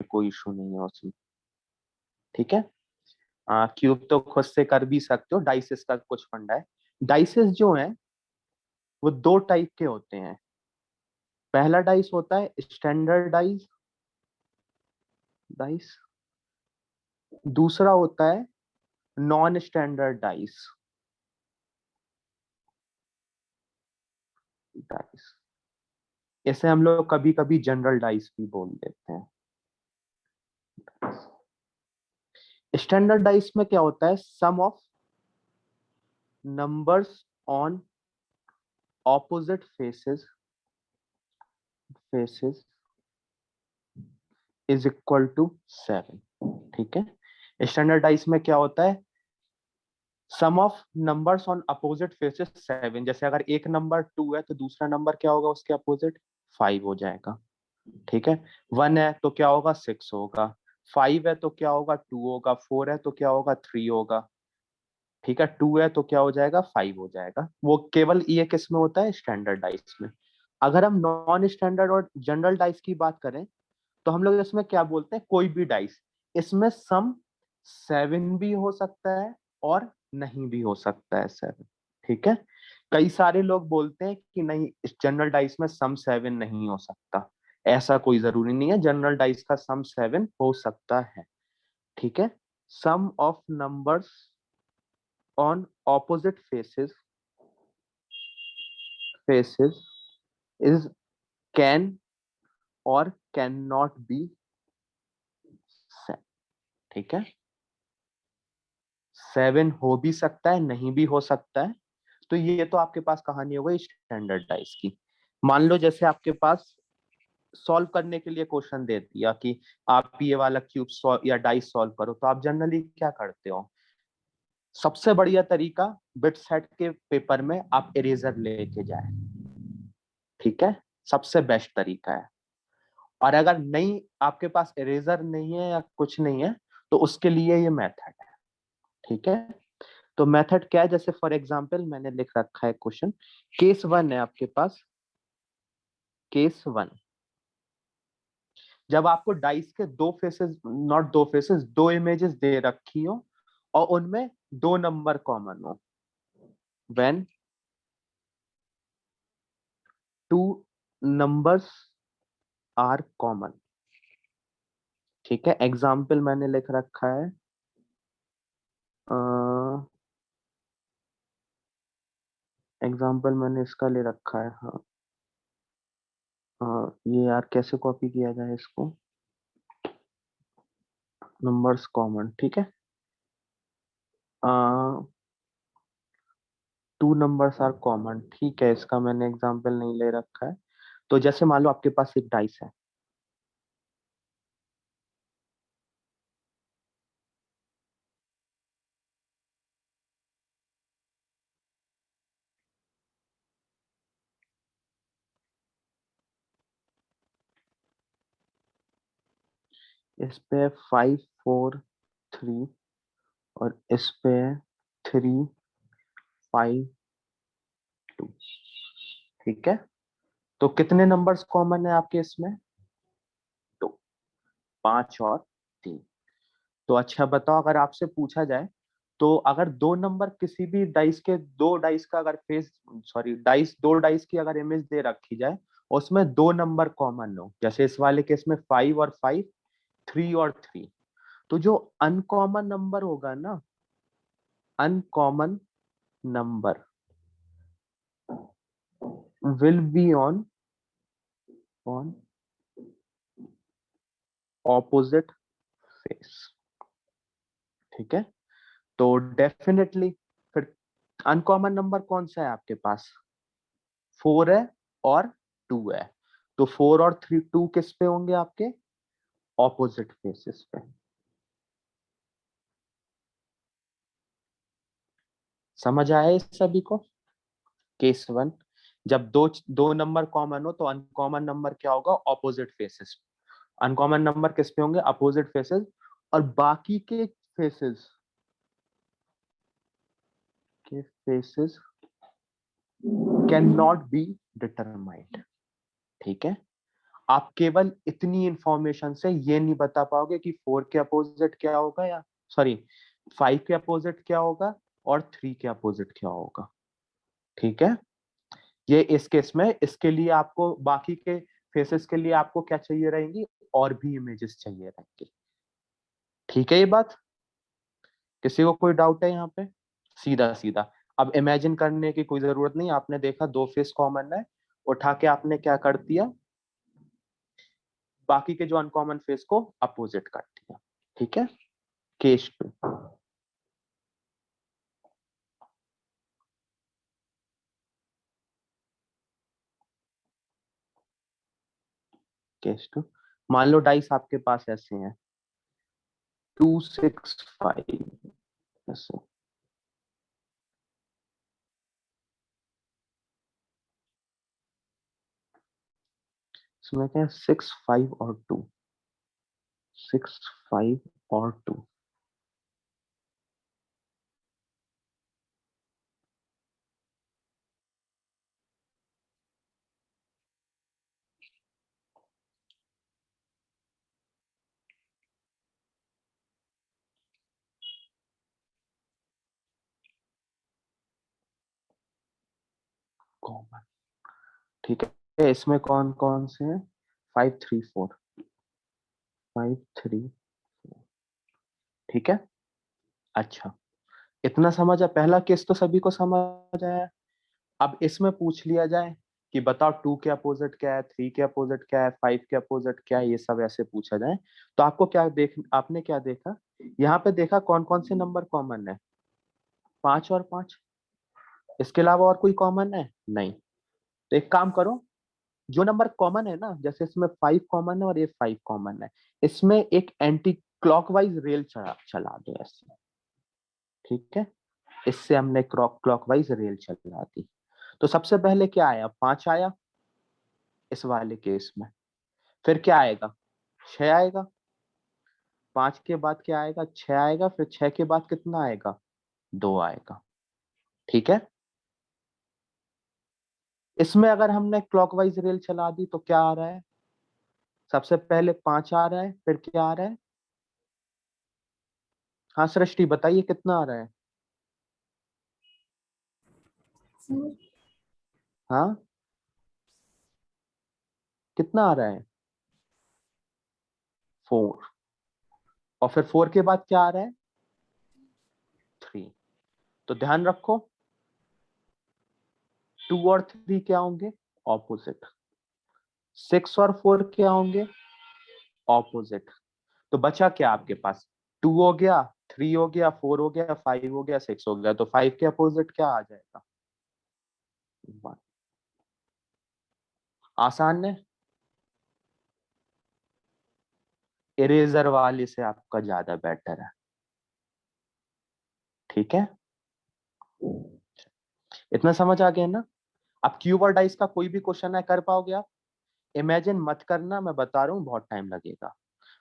कोई इशू नहीं है उसमें। ठीक है, क्यूब तो खुद से कर भी सकते हो, डाइसेस का कुछ फंडा है। डाइसेस जो है वो दो टाइप के होते हैं। पहला डाइस होता है स्टैंडर्ड डाइस डाइस, दूसरा होता है नॉन स्टैंडर्ड डाइस डाइस। इसे हम लोग कभी कभी जनरल डाइस भी बोल देते हैं। स्टैंडर्ड डाइस में क्या होता है, sum of numbers on opposite faces is equal to 7। ठीक है, स्टैंडर्ड डाइस में क्या होता है, sum of numbers on opposite faces 7। जैसे अगर एक नंबर 2 है तो दूसरा नंबर क्या होगा उसके अपोजिट, 5 हो जाएगा। ठीक है, 1 है तो क्या होगा, 6 होगा। 5 है तो क्या होगा, 2 होगा। 4 है तो क्या होगा, 3 होगा। ठीक है, 2 है तो क्या हो जाएगा, 5 हो जाएगा। वो केवल ये किस में होता है, स्टैंडर्ड डाइस में। अगर हम नॉन स्टैंडर्ड और जनरल डाइस की बात करें तो हम लोग इसमें क्या बोलते हैं, कोई भी डाइस, इसमें सम 7 भी हो सकता है और नहीं भी हो सकता है 7। ठीक है, कई सारे लोग बोलते हैं कि नहीं, इस जनरल डाइस में सम 7 नहीं हो सकता। ऐसा कोई जरूरी नहीं है, जनरल डाइस का सम 7 हो सकता है। ठीक है, sum of numbers on opposite faces is can or can not be seven. ठीक है, 7 हो भी सकता है, नहीं भी हो सकता है। तो ये तो आपके पास कहानी हो गई स्टैंडर्ड डाइस की। मान लो जैसे आपके पास सॉल्व करने के लिए क्वेश्चन दे दिया कि आप ये वाला क्यूब या डाइस सॉल्व करो, तो आप जनरली क्या करते हो, सबसे बढ़िया तरीका बिट सेट के पेपर में आप इरेजर लेके जाए। ठीक है, सबसे बेस्ट तरीका है। और अगर नहीं, आपके पास इरेजर नहीं है या कुछ नहीं है, तो उसके लिए ये मेथड है। ठीक है, तो मेथड क्या है, जैसे फॉर एग्जांपल मैंने लिख रखा है क्वेश्चन, केस 1 है आपके पास। केस 1, जब आपको डाइस के दो फेसेस, नॉट दो फेसेस, दो इमेजेस दे रखी हो और उनमें दो नंबर कॉमन हो, when two numbers are common. ठीक है, एग्जाम्पल मैंने लिख रखा है, एग्जाम्पल मैंने इसका ले रखा है। हाँ, ये यार कैसे कॉपी किया जाए इसको, नंबर्स कॉमन। ठीक है, टू नंबर्स आर कॉमन। ठीक है, इसका मैंने एग्जाम्पल नहीं ले रखा है। तो जैसे मान लो आपके पास एक डाइस है, इस पे 5 4 3 और इस पे 3 5 2। ठीक है, तो कितने नंबर्स कॉमन है आपके इसमें, तो 5 और 3। तो अच्छा बताओ, अगर आपसे पूछा जाए तो अगर दो नंबर किसी भी डाइस के, दो डाइस का अगर फेस, सॉरी डाइस, दो डाइस की अगर इमेज दे रखी जाए, उसमें दो नंबर कॉमन हो, जैसे इस वाले केस में 5 और 5, 3 और 3, तो जो अनकॉमन नंबर होगा ना, uncommon number will be on opposite face. ठीक है, तो डेफिनेटली फिर अनकॉमन नंबर कौन सा है आपके पास, 4 है और 2 है। तो 4 और 3, 2 किस पे होंगे आपके, ऑपोजिट फेसेस पे। समझ आया इस सभी को। केस 1, जब दो दो नंबर कॉमन हो तो अनकॉमन नंबर क्या होगा, ऑपोजिट फेसेस। अनकॉमन नंबर किस पे होंगे, अपोजिट फेसेस। और बाकी के faces can not be determined. ठीक है, आप केवल इतनी इंफॉर्मेशन से ये नहीं बता पाओगे कि 4 के अपोजिट क्या होगा, या सॉरी 5 के अपोजिट क्या होगा और 3 के अपोजिट क्या होगा। ठीक है, ये इस केस में, इसके लिए आपको बाकी के फेसेस के लिए आपको क्या चाहिए रहेंगी, और भी इमेजेस चाहिए रहेंगी। ठीक है, ये बात किसी को कोई डाउट है यहाँ पे? सीधा सीधा अब इमेजिन करने की कोई जरूरत नहीं। आपने देखा दो फेस कॉमन है, उठा के आपने क्या कर दिया, बाकी के जो अनकॉमन फेस को अपोजिट कर दिया। ठीक है, केस 2। केस 2, मान लो डाइस आपके पास ऐसे हैं 2 6 5 ऐसे। इसमें क्या है 6 5 और 2, 6 5 और 2। कॉमन, ठीक है, इसमें कौन कौन से हैं 5 3 4, 5 3 4। ठीक है, अच्छा, इतना समझ आ, पहला केस तो सभी को समझ आया। अब इसमें पूछ लिया जाए कि बताओ 2 के अपोजिट क्या है, 3 के अपोजिट क्या है, 5 के अपोजिट क्या है, ये सब ऐसे पूछा जाए तो आपको क्या देख, आपने क्या देखा यहाँ पे, देखा कौन कौन से नंबर कॉमन है, 5 और 5। इसके अलावा और कोई कॉमन है नहीं। तो एक काम करो, जो नंबर कॉमन है ना, जैसे इसमें 5 कॉमन है और ये 5 कॉमन है, इसमें एक एंटी क्लॉकवाइज रेल चला दो ऐसे। ठीक है, इससे हमने क्लॉकवाइज रेल चला दी। तो सबसे पहले क्या आया, 5 आया इस वाले केस में। फिर क्या आएगा, 6 आएगा। 5 के बाद क्या आएगा, 6 आएगा। फिर 6 के बाद कितना आएगा, 2 आएगा। ठीक है, इसमें अगर हमने क्लॉकवाइज रेल चला दी तो क्या आ रहा है, सबसे पहले 5 आ रहा है, फिर क्या आ रहा है, हाँ सृष्टि बताइए कितना आ रहा है। हाँ, कितना आ रहा है, 4। और फिर 4 के बाद क्या आ रहा है, 3। तो ध्यान रखो 2 और 3 क्या होंगे, ऑपोजिट। 6 और 4 क्या होंगे, ऑपोजिट। तो बचा क्या आपके पास, 2 हो गया, 3 हो गया, 4 हो गया, 5 हो गया, 6 हो गया। तो 5 के अपोजिट क्या आ जाएगा, 1। आसान है, इरेजर वाले से आपका ज्यादा बेटर है। ठीक है, इतना समझ आ गया ना। अब क्यूब और डाइस का कोई भी क्वेश्चन है, कर पाओगे आप? इमेजिन मत करना, मैं बता रहा हूँ बहुत टाइम लगेगा।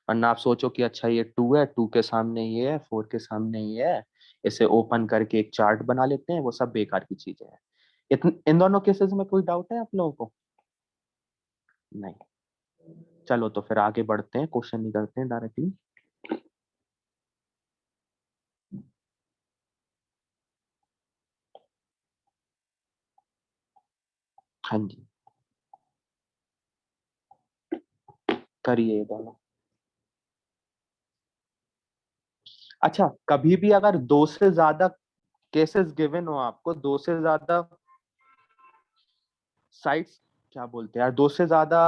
वरना आप सोचो कि अच्छा ये 2 है, 2 के सामने ये है, 4 के सामने ये है, इसे ओपन करके एक चार्ट बना लेते हैं, वो सब बेकार की चीजें हैं। इन दोनों केसेस में कोई डाउट है आप लोगों को? नहीं, चलो तो फिर आगे बढ़ते हैं, क्वेश्चन नहीं करते हैं डायरेक्टली। हाँ जी, करिए दोनों। अच्छा, कभी भी अगर दो से ज्यादा केसेस गिवन हो आपको, दो से ज्यादा साइट्स, क्या बोलते हैं यार, दो से ज्यादा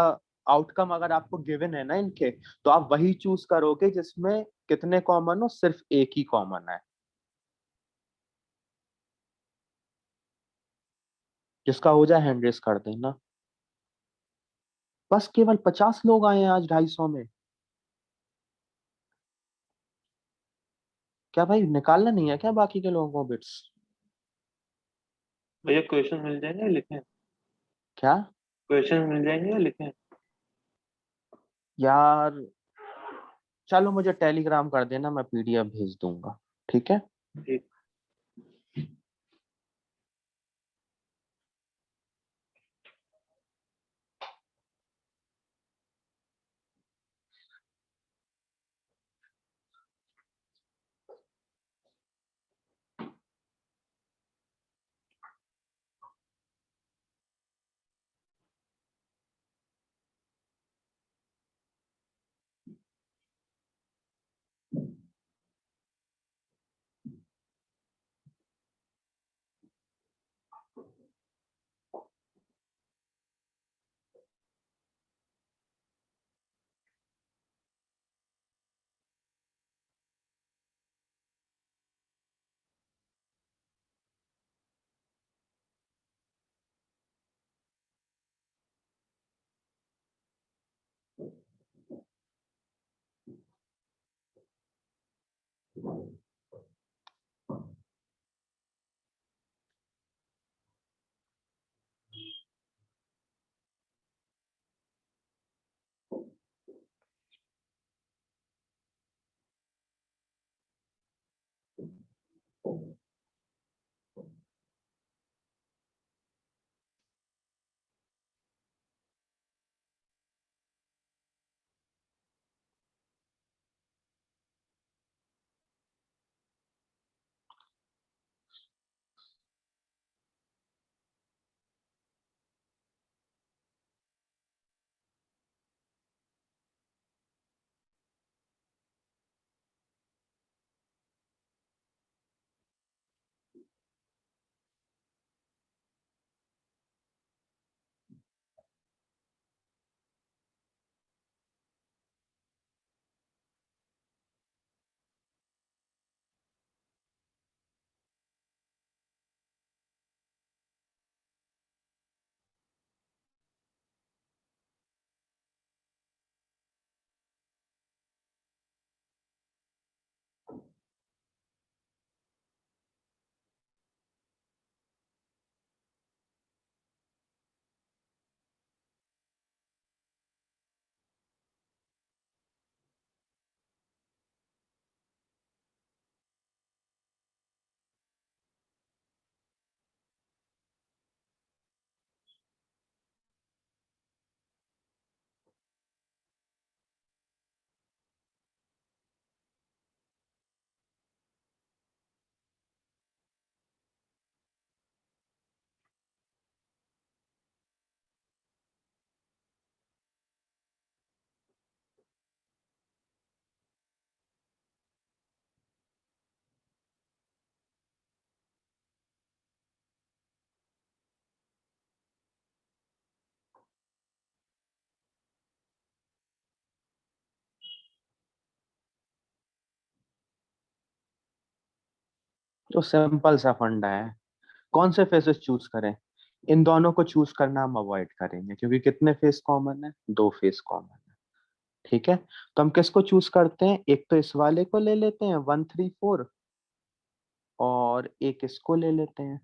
आउटकम अगर आपको गिवन है ना इनके, तो आप वही चूज करोगे जिसमें कितने कॉमन हो, सिर्फ एक ही कॉमन है, जिसका हो जाए हैंड रेस कर देना। बस केवल 50 लोग आए हैं आज 250 में। क्या भाई निकालना नहीं है क्या बाकी के लोगों को बिट्स? भैया क्वेश्चन मिल जाएंगे या लिखें? क्या क्वेश्चन मिल जाएंगे या लिखें? यार, चलो मुझे टेलीग्राम कर देना, मैं पीडीएफ भेज दूंगा। ठीक है, ठीक। तो सिंपल सा फंडा है, कौन से फेसेस चूज करें? इन दोनों को चूज करना हम अवॉइड करेंगे, क्योंकि कितने फेस कॉमन है? दो फेस कॉमन है। ठीक है, तो हम किसको चूज करते हैं? एक तो इस वाले को ले लेते हैं 1 3 4, और एक इसको ले लेते हैं।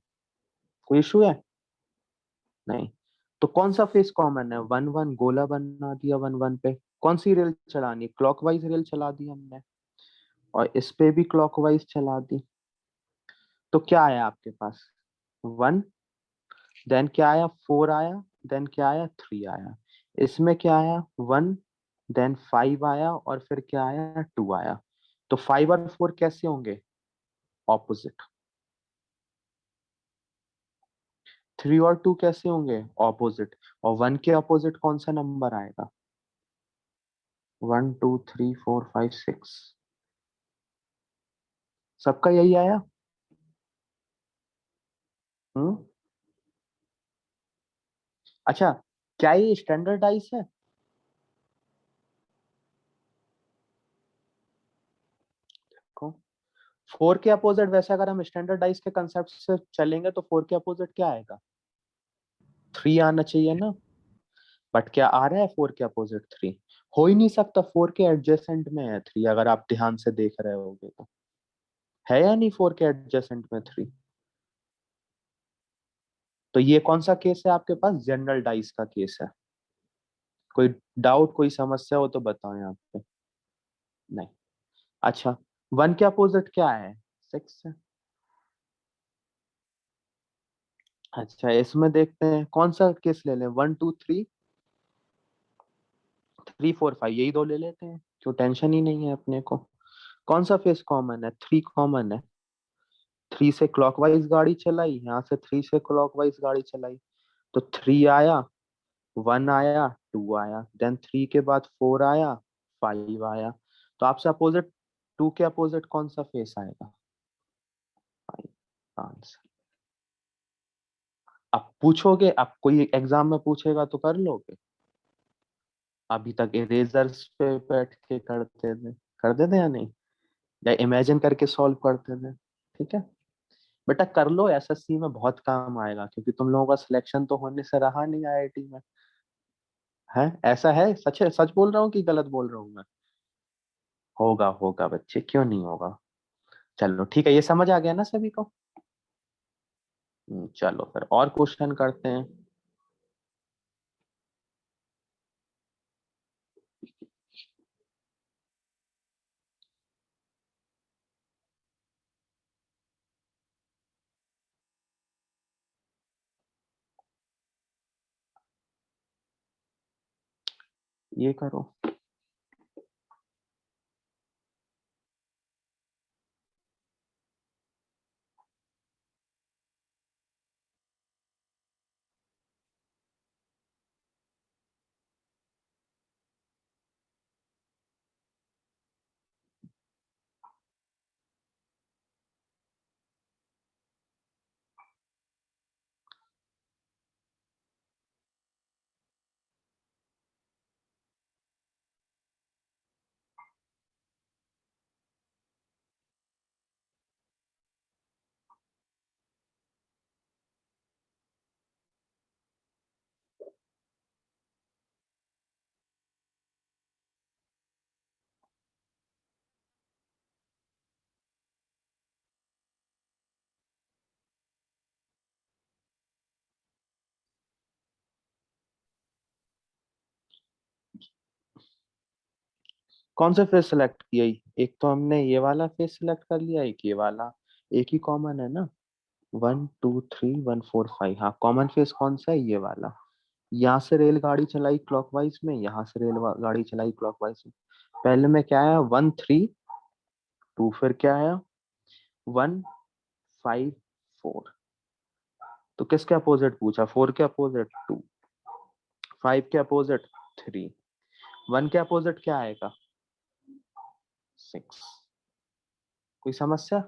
कोई इशू है? नहीं। तो कौन सा फेस कॉमन है? 1 1, गोला बना दिया 1 1 पे। कौन सी रेल चलानी? क्लॉकवाइज रेल चला दी हमने, और इस पे भी क्लॉकवाइज चला दी। तो क्या आया आपके पास? 1, देन क्या आया? 4 आया, देन क्या आया? 3 आया। इसमें क्या आया? 1, देन 5 आया, और फिर क्या आया? 2 आया। तो 5 और 4 कैसे होंगे? ऑपोजिट। 3 और 2 कैसे होंगे? ऑपोजिट। और 1 के ऑपोजिट कौन सा नंबर आएगा? 1 2 3 4 5 6। सबका यही आया? हम्म। अच्छा, क्या ये स्टैंडर्डाइज है? को 4 के अपोजिट, वैसे अगर हम स्टैंडर्डाइज के कंसेप्ट से चलेंगे तो 4 के अपोजिट क्या आएगा? 3 आना चाहिए ना। बट क्या आ रहा है 4 के अपोजिट? 3 हो ही नहीं सकता, 4 के एडजेसेंट में है 3, अगर आप ध्यान से देख रहे होगे तो। है या नहीं 4 के एडजेसेंट में 3? तो ये कौन सा केस है आपके पास? जनरल डाइस का केस है। कोई डाउट, कोई समस्या हो तो बताओ यहाँ पे। नहीं। अच्छा, 1 के अपोजिट क्या है? 6 है। अच्छा, इसमें देखते हैं कौन सा केस ले लें। 1 2 3 3 4 5, यही दो ले लेते हैं, क्यों टेंशन ही नहीं है अपने को। कौन सा फेस कॉमन है? 3 कॉमन है। 3 से क्लॉकवाइज गाड़ी चलाई, यहाँ से 3 से क्लॉकवाइज गाड़ी चलाई, तो 3 आया, 1 आया, 2 आया, देन 3 के बाद 4 आया, 5 आया। तो आपसे अपोजिट, 2 के अपोजिट कौन सा फेस आएगा? 5 आंसर। अब पूछोगे, अब कोई एग्जाम में पूछेगा तो कर लोगे? अभी तक इरेजर्स पे बैठ के करते थे, कर देते या नहीं? या इमेजिन करके सॉल्व करते थे? ठीक है बेटा, कर लो, एसएससी में बहुत काम आएगा, क्योंकि तुम लोगों का सिलेक्शन तो होने से रहा नहीं आईआईटी में। है? ऐसा है, सच बोल रहा हूँ कि गलत बोल रहा हूँ मैं? होगा होगा बच्चे, क्यों नहीं होगा। चलो ठीक है, ये समझ आ गया ना सभी को। चलो फिर और क्वेश्चन करते हैं। ये करो। कौन सा फेस सिलेक्ट किया? एक तो हमने ये वाला फेस सिलेक्ट कर लिया, एक ये वाला। एक ही कॉमन है ना। 1 2 3 1 4 5। हाँ, कॉमन फेस कौन सा है? ये वाला। यहाँ से रेलगाड़ी चलाई क्लॉकवाइज में, यहाँ से रेलगाड़ी चलाई क्लॉकवाइज में। पहले में क्या आया? 1 3 2। फिर क्या आया? 1 5 4। तो किसके अपोजिट पूछा? 4 के अपोजिट 2, 5 के अपोजिट 3, 1 के अपोजिट क्या आएगा? 6। कोई समस्या?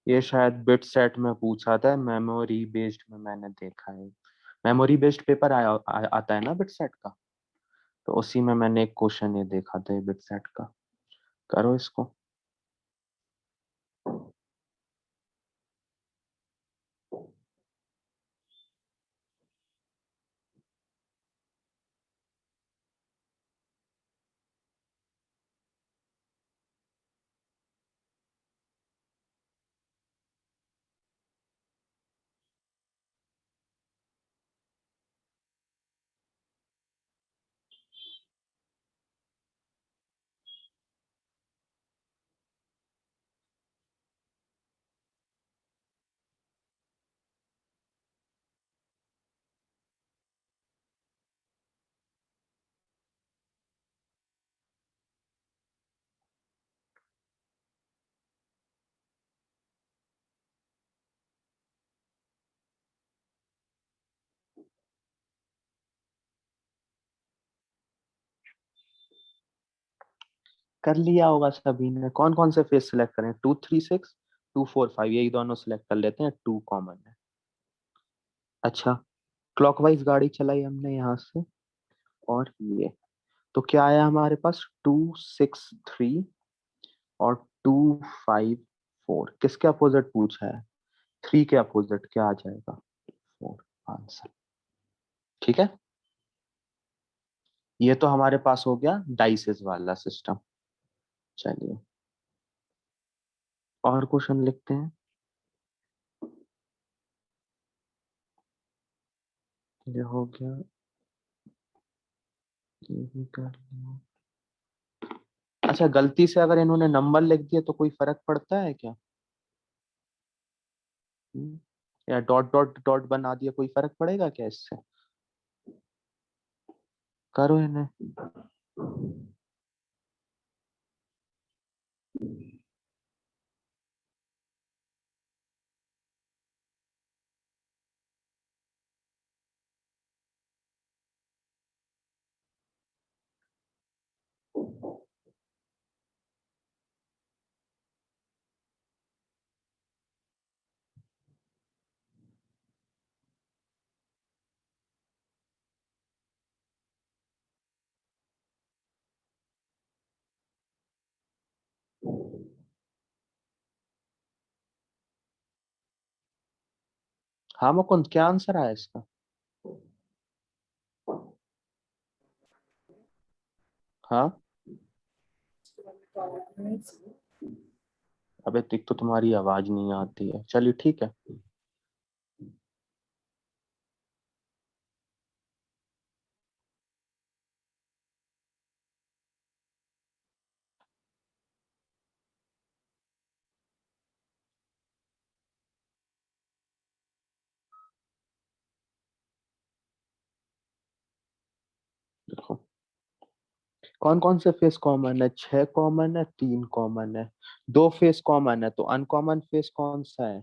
ये शायद बिट सेट में पूछा था, मेमोरी बेस्ड में मैंने देखा है। मेमोरी बेस्ड पेपर आता है ना बिट सेट का। तो उसी में मैंने एक क्वेश्चन ये देखा था बिट सेट का। करो इसको। कर लिया होगा सभी ने। कौन कौन से फेस सिलेक्ट करें? 2 3 6, 2 4 5, यही दोनों सिलेक्ट कर लेते हैं, 2 कॉमन है। अच्छा, क्लॉकवाइज गाड़ी चलाई हमने यहाँ से। और ये तो क्या आया हमारे पास? 2 6 3 और 2 5 4। किसके अपोजिट पूछा है? 3 के अपोजिट क्या आ जाएगा? 4 आंसर। ठीक है। ये तो हमारे पास हो गया डाइसेस वाला सिस्टम। चलिए और क्वेश्चन लिखते हैं। ये हो गया, ये भी कर लिया। अच्छा, गलती से अगर इन्होंने नंबर लिख दिया तो कोई फर्क पड़ता है क्या? या डॉट डॉट डॉट बना दिया, कोई फर्क पड़ेगा क्या इससे? करो इन्हें। हाँ मुकुंद, क्या आंसर आया इसका? हाँ, अबे एक तो तुम्हारी आवाज नहीं आती है, चलिए ठीक है। देखो, कौन कौन से फेस कॉमन है? 6 कॉमन है, 3 कॉमन है, 2 फेस कॉमन है, तो अनकॉमन फेस कौन सा है?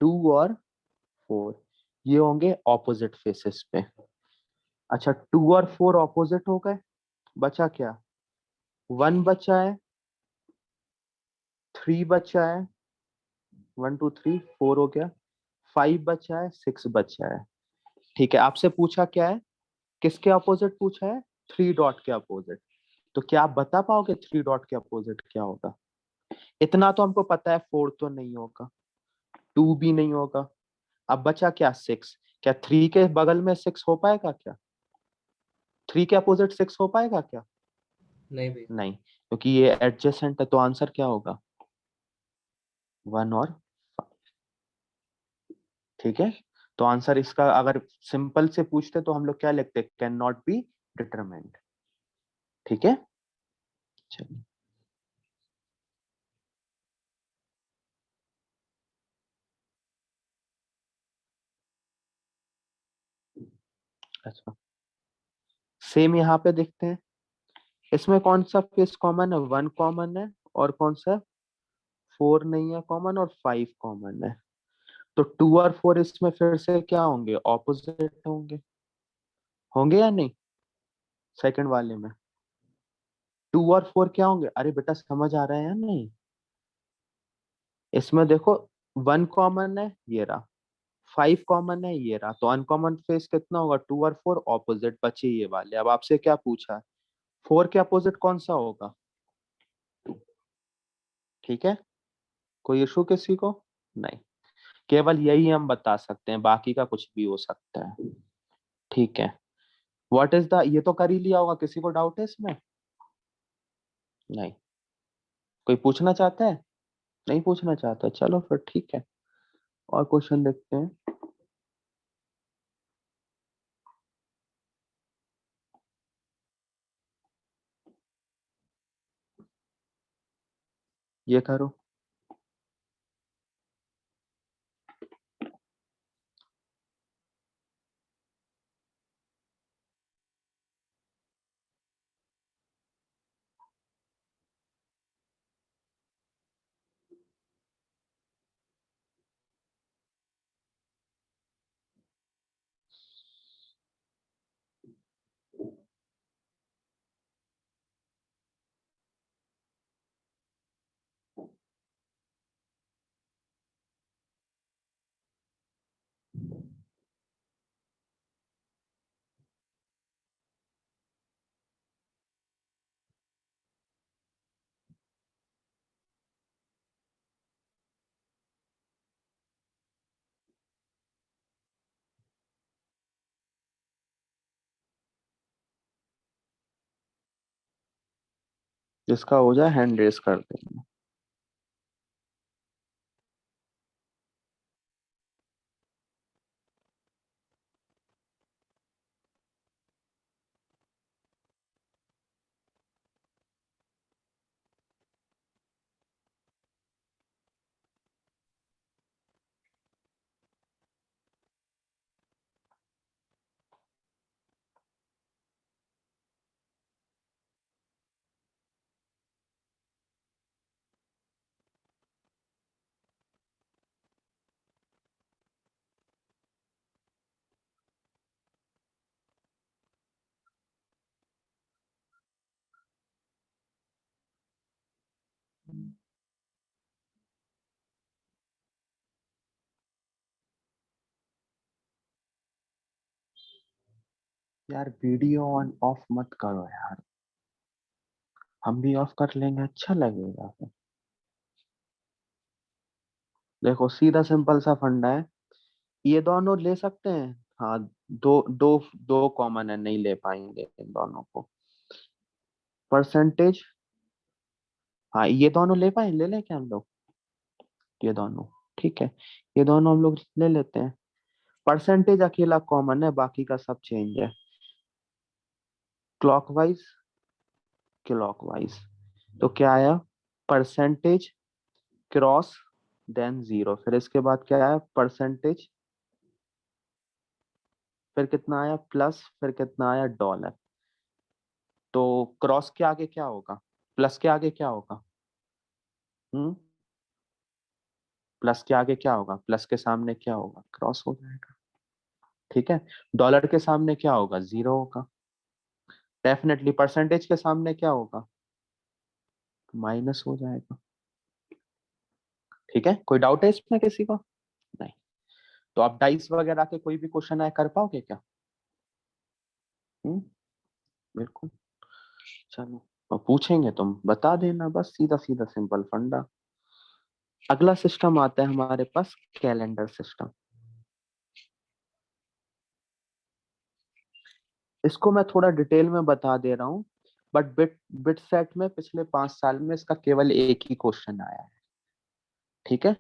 2 और 4, ये होंगे ऑपोजिट फेसेस पे। अच्छा, 2 और 4 ऑपोजिट हो गए, बचा क्या? 1 बचा है, 3 बचा है, 1 2 3 4 हो गया, 5 बचा है, 6 बचा है। ठीक है, आपसे पूछा क्या है? किसके अपोजिट पूछा है? 3 डॉट के अपोजिट। तो क्या आप बता पाओगे 3 डॉट के अपोजिट क्या होगा? इतना तो हमको पता है, 4 तो नहीं होगा, 2 भी नहीं होगा। अब बचा क्या? 6। क्या 3 के बगल में 6 हो पाएगा क्या? 3 के अपोजिट 6 हो पाएगा क्या? नहीं भैया। नहीं, क्योंकि ये एडजेसेंट है, तो आंसर क्या होगा? 1 और 5। ठीक है, तो आंसर इसका अगर सिंपल से पूछते तो हम लोग क्या लिखते? Can not be determined. ठीक है, चलिए। अच्छा, सेम यहाँ पे देखते हैं, इसमें कौन सा फेस कॉमन है? 1 कॉमन है, और कौन सा? 4 नहीं है कॉमन, और 5 कॉमन है। तो 2 और 4 इसमें फिर से क्या होंगे? ऑपोजिट होंगे, होंगे या नहीं? सेकंड वाले में 2 और 4 क्या होंगे? अरे बेटा समझ आ रहा है या नहीं? इसमें देखो, 1 कॉमन है, ये रहा, 5 कॉमन है, ये रहा, तो अनकॉमन फेस कितना होगा? 2 और 4 ऑपोजिट बचे ये वाले। अब आपसे क्या पूछा है? 4 के अपोजिट कौन सा होगा? 2। ठीक है, कोई इशू किसी को? नहीं, केवल यही हम बता सकते हैं, बाकी का कुछ भी हो सकता है। ठीक है, व्हाट इज द, ये तो कर ही लिया होगा, किसी को डाउट है इसमें? नहीं, कोई पूछना चाहता है? नहीं पूछना चाहता, चलो फिर ठीक है, और क्वेश्चन देखते हैं। ये करो। जिसका हो जाए हैंड रेस कर देंगे। यार वीडियो ऑन ऑफ मत करो यार, हम भी ऑफ कर लेंगे, अच्छा लगेगा फिर। देखो सीधा सिंपल सा फंडा है, ये दोनों ले सकते हैं। हाँ, दो दो दो कॉमन है, नहीं ले पाएंगे इन दोनों को। परसेंटेज, हाँ ये दोनों ले पाए, ले लें क्या हम लोग, ये दोनों। ठीक है, ये दोनों हम लोग ले लेते हैं। परसेंटेज अकेला कॉमन है, बाकी का सब चेंज है। क्लॉकवाइज, क्लॉकवाइज, तो क्या आया, परसेंटेज क्रॉस देन जीरो, फिर इसके बाद क्या आया, परसेंटेज, फिर कितना आया प्लस, फिर कितना आया डॉलर। तो क्रॉस के आगे क्या होगा, प्लस के आगे क्या होगा, हम्म, प्लस के आगे क्या होगा, प्लस के सामने क्या होगा, क्रॉस हो जाएगा। ठीक है, डॉलर के सामने क्या होगा, जीरो होगा। डेफिनेटली परसेंटेज के सामने क्या होगा, माइनस हो जाएगा। ठीक है, कोई डाउट है इसमें किसी को, नहीं। तो आप डाइस वगैरह के कोई भी क्वेश्चन आए कर पाओगे क्या, हम्म, बिल्कुल। चलो, और पूछेंगे तुम बता देना, बस सीधा सीधा सिंपल फंडा। अगला सिस्टम आता है हमारे पास, कैलेंडर सिस्टम। इसको मैं थोड़ा डिटेल में बता दे रहा हूँ, बट बिट बिट सेट में पिछले 5 साल में इसका केवल एक ही क्वेश्चन आया है। ठीक है,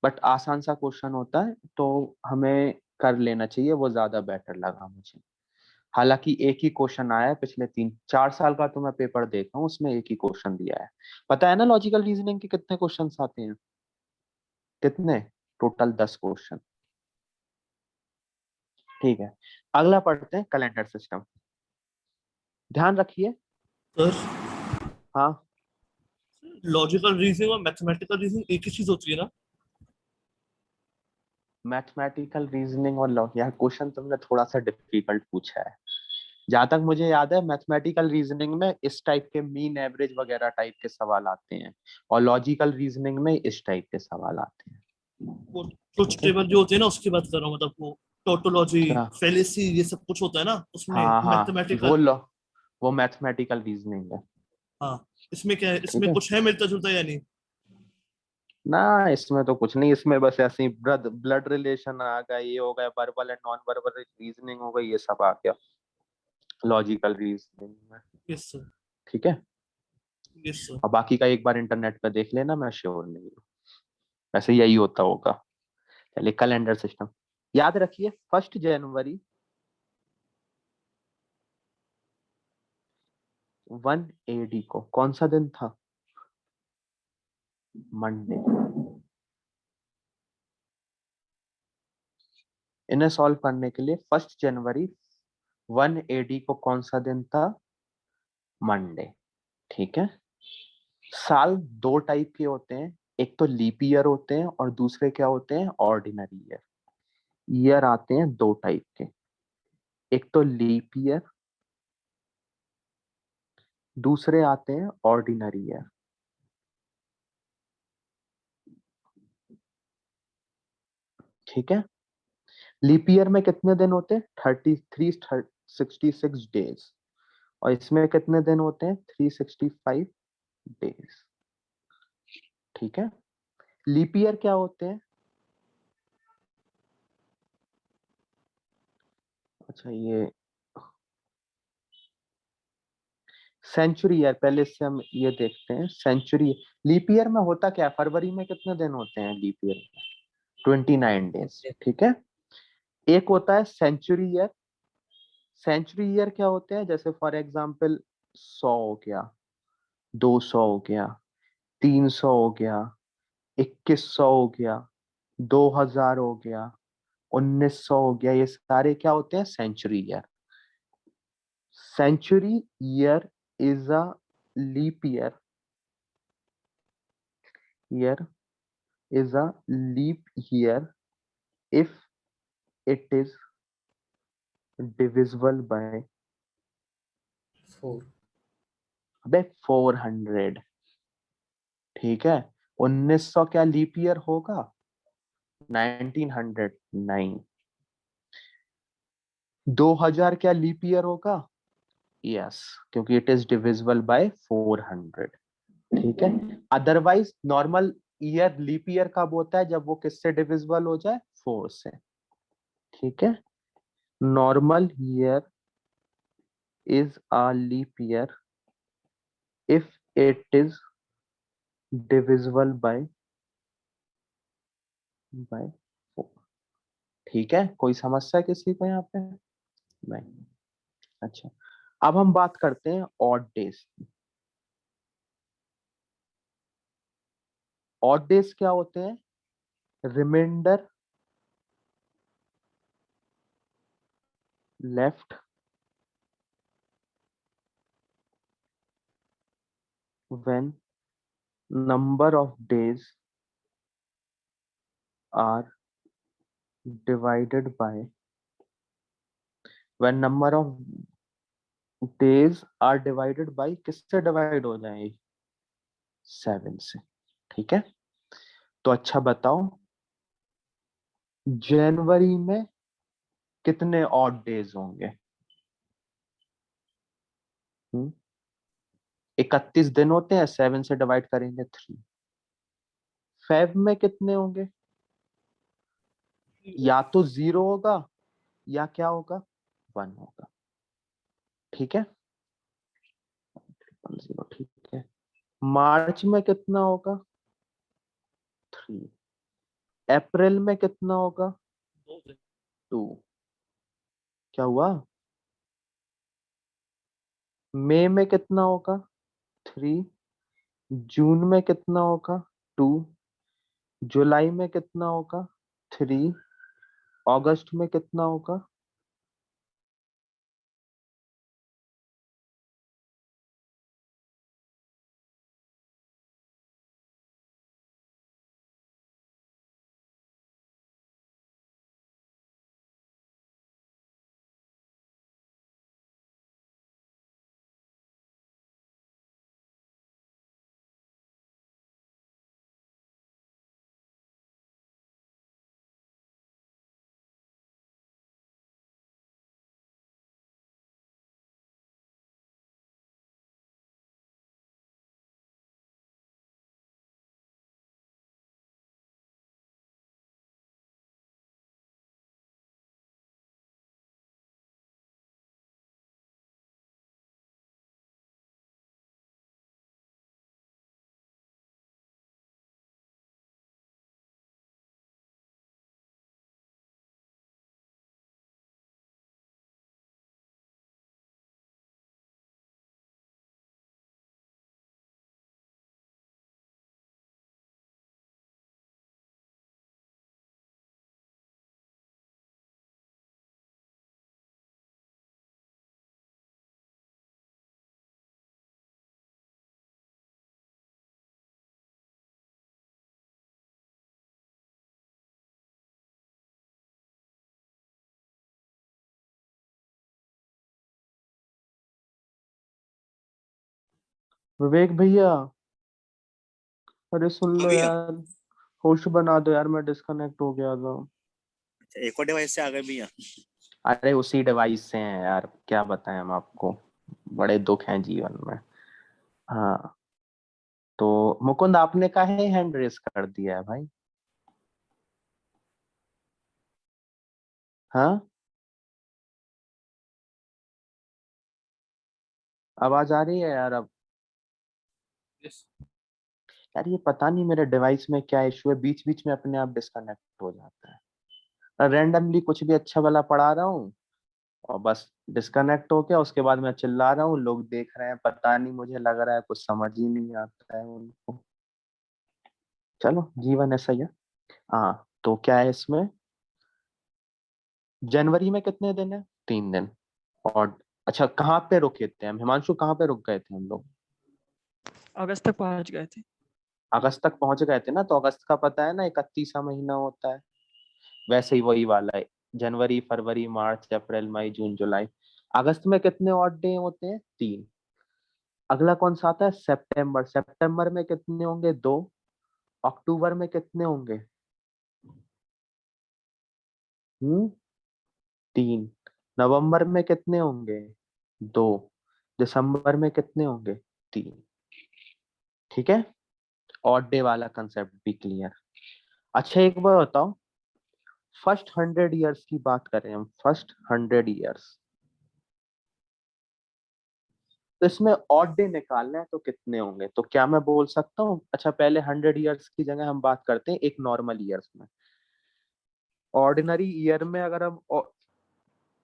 बट आसान सा क्वेश्चन होता है, तो हमें कर लेना चाहिए, वो ज्यादा बेटर लगा मुझे। हालांकि एक ही क्वेश्चन आया है, पिछले 3-4 साल का तो मैं पेपर देख रहा हूँ, उसमें एक ही क्वेश्चन दिया है। पता है ना लॉजिकल रीजनिंग के कितने क्वेश्चन आते हैं, कितने, टोटल 10 क्वेश्चन। ठीक है, अगला पढ़ते हैं कैलेंडर सिस्टम। ध्यान रखिए। सर, हाँ, लॉजिकल रीजनिंग और मैथमेटिकल रीजनिंग एक ही चीज होती है ना? मैथमेटिकल रीजनिंग और लॉ, यार क्वेश्चन तुमने थोड़ा सा डिफिकल्ट पूछा है। जहां तक मुझे याद है, मैथमेटिकल रीजनिंग में इस टाइप के मीन एवरेज वगैरह टाइप के सवाल आते हैं, और लॉजिकल रीजनिंग में इस टाइप के सवाल आते हैं। वो कुछ ठीक है, टेबल जो होते हैं ना, उसकी बात कर रहा हूँ, मतलब वो टोटोलॉजी, क्या, फेलिसी, ये सब कुछ होता है ना उसमें, हाँ हाँ, वो मैथमेटिकल। लॉ, वो मैथमेटिकल रीजनिंग है। हाँ, इसमें क्या है, ठीक इसमें है कुछ है मिलता जुलता या नहीं? ना, इसमें तो कुछ नहीं, इसमें बस ऐसे ही ब्लड ब्लड रिलेशन आ गया, ये हो गया, verbal and non verbal reasoning हो गई, ये सब आ गया लॉजिकल रीजनिंग में। Yes sir. ठीक है, यस सर। और बाकी का एक बार इंटरनेट पे देख लेना, मैं श्योर नहीं हूँ, वैसे यही होता होगा। चलिए, कैलेंडर सिस्टम याद रखिए। 1 जनवरी 1 AD को कौन सा दिन था, मंडे। इन्हें सॉल्व करने के लिए 1 जनवरी 1 AD को कौन सा दिन था, मंडे। ठीक है, साल दो टाइप के होते हैं, एक तो लीप ईयर होते हैं और दूसरे क्या होते हैं, ऑर्डिनरी ईयर। ईयर आते हैं दो टाइप के, एक तो लीप ईयर, दूसरे आते हैं ऑर्डिनरी ईयर। ठीक है, लीप ईयर में कितने दिन होते हैं, 66 डेज, और इसमें कितने दिन होते हैं, 365 डेज। ठीक है, लीप ईयर क्या होते हैं, अच्छा ये सेंचुरी ईयर, पहले से हम ये देखते हैं सेंचुरी। लीप ईयर में होता क्या है, फरवरी में कितने दिन होते हैं लीप ईयर में, 29 डेज। ठीक है, एक होता है सेंचुरी ईयर। सेंचुरी ईयर क्या होते हैं, जैसे फॉर एग्जांपल 100 हो गया, 200 हो गया, 300 हो गया, 2100 हो गया, 2000 हो गया, 1900 हो गया, ये सारे क्या होते हैं, century year. Century year is a leap year, year is a leap year if it is divisible by, four. अबे 400। ठीक है, 1900 क्या लीप ईयर होगा, 1900 नहीं। 2000 क्या लीप ईयर होगा, यस, क्योंकि इट इज डिविजिबल बाय 400। ठीक है, otherwise normal year leap year कब होता है, जब वो किससे डिविजिबल हो जाए, 4 से। ठीक है, normal year is a leap year if it is divisible by 4। ठीक है, कोई समस्या किसी को यहाँ पे? नहीं। अच्छा, अब हम बात करते हैं ऑड डेज। ऑड डेज क्या होते हैं? Reminder left when number of days are divided by when number of days are divided by किससे डिवाइड हो जाएंगे? 7 से। ठीक है, तो अच्छा बताओ, जनवरी में कितने ऑड डेज होंगे? 31 दिन होते हैं, 7 से डिवाइड करेंगे 3। फेब में कितने होंगे? या तो 0 होगा या क्या होगा? 1 होगा। ठीक है, 0, ठीक है। मार्च में कितना होगा? 3। अप्रैल में कितना होगा? 2। क्या हुआ? मई में कितना होगा? 3। जून में कितना होगा? 2। जुलाई में कितना होगा? 3। अगस्त में कितना होगा? विवेक भैया, अरे सुन लो भैया यार, होस्ट बना दो यार, मैं डिस्कनेक्ट हो गया था। एक और डिवाइस से आ गए भैया। अरे उसी डिवाइस से हैं यार, क्या बताएं हम आपको, बड़े दुख हैं जीवन में। हाँ, तो मुकुंद आपने काहे हैंड रेस कर दिया है भाई? हाँ, आवाज आ रही है यार अब? यार ये पता नहीं मेरे डिवाइस में क्या इशू है, बीच बीच में अपने आप डिस्कनेक्ट हो जाता है। रैंडमली कुछ भी अच्छा वाला पढ़ा रहा हूँ और बस डिस्कनेक्ट हो गया, उसके बाद मैं चिल्ला रहा हूँ, लोग देख रहे हैं, पता नहीं, मुझे लग रहा है कुछ समझ ही नहीं आता है उनको। चलो, जीवन ऐसा ही है। हाँ, तो क्या है इसमें, जनवरी में कितने दिन है? 3 दिन। और अच्छा, कहाँ पे रुके थे हम? हिमांशु, कहाँ पे रुक गए थे हम लोग? अगस्त तक पहुंच गए थे। अगस्त तक पहुंच गए थे ना, तो अगस्त का पता है ना, 31वां महीना होता है। वैसे ही वही वाला है, जनवरी फरवरी मार्च अप्रैल मई जून जुलाई। अगस्त में कितने ऑड डे होते हैं? 3। अगला कौन सा आता है? सितंबर। सितंबर में कितने होंगे? 2। अक्टूबर में कितने होंगे? 3। नवंबर में कितने होंगे? 2। दिसंबर में कितने होंगे? 3। ठीक है, ऑड डे वाला कंसेप्ट भी क्लियर। अच्छा, एक बार बताओ, फर्स्ट 100 ईयर्स की बात करें हम, फर्स्ट 100 ईयर्स, तो इसमें ऑड डे निकालना है तो कितने होंगे? तो क्या मैं बोल सकता हूँ, अच्छा पहले 100 ईयर्स की जगह हम बात करते हैं एक नॉर्मल ईयर्स में। ऑर्डिनरी ईयर में अगर हम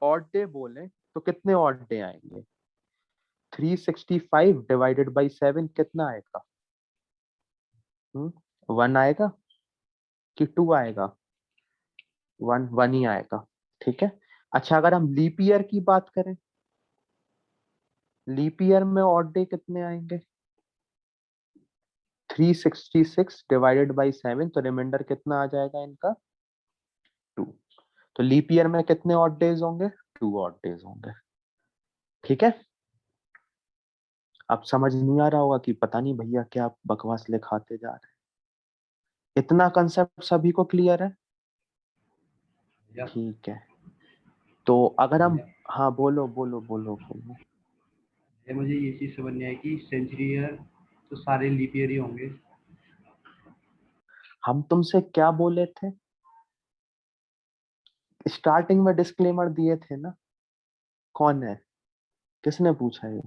ऑड डे बोले तो कितने ऑड डे आएंगे? 365 डिवाइडेड बाई 7 कितना आएगा? 1 आएगा कि 2 आएगा? 1 ही आएगा, ठीक है। अच्छा अगर हम लीप ईयर की बात करें, लीप ईयर में ऑड डे कितने आएंगे? 366 डिवाइडेड बाई 7, तो रिमाइंडर कितना आ जाएगा इनका? 2। तो लीप ईयर में कितने ऑड डेज होंगे? 2 ऑड डेज होंगे, ठीक है। अब समझ नहीं आ रहा होगा कि पता नहीं भैया क्या बकवास लिखाते जा रहे हैं। इतना कंसेप्ट सभी को क्लियर है? या ठीक है, तो अगर हम, या हाँ बोलो बोलो बोलो बोलो। ये मुझे ये चीज समझ नहीं आई कि सेंचुरी ईयर तो सारे लीप ईयर ही होंगे। हम तुमसे क्या बोले थे स्टार्टिंग में? डिस्क्लेमर दिए थे ना। कौन है, किसने पूछा ये?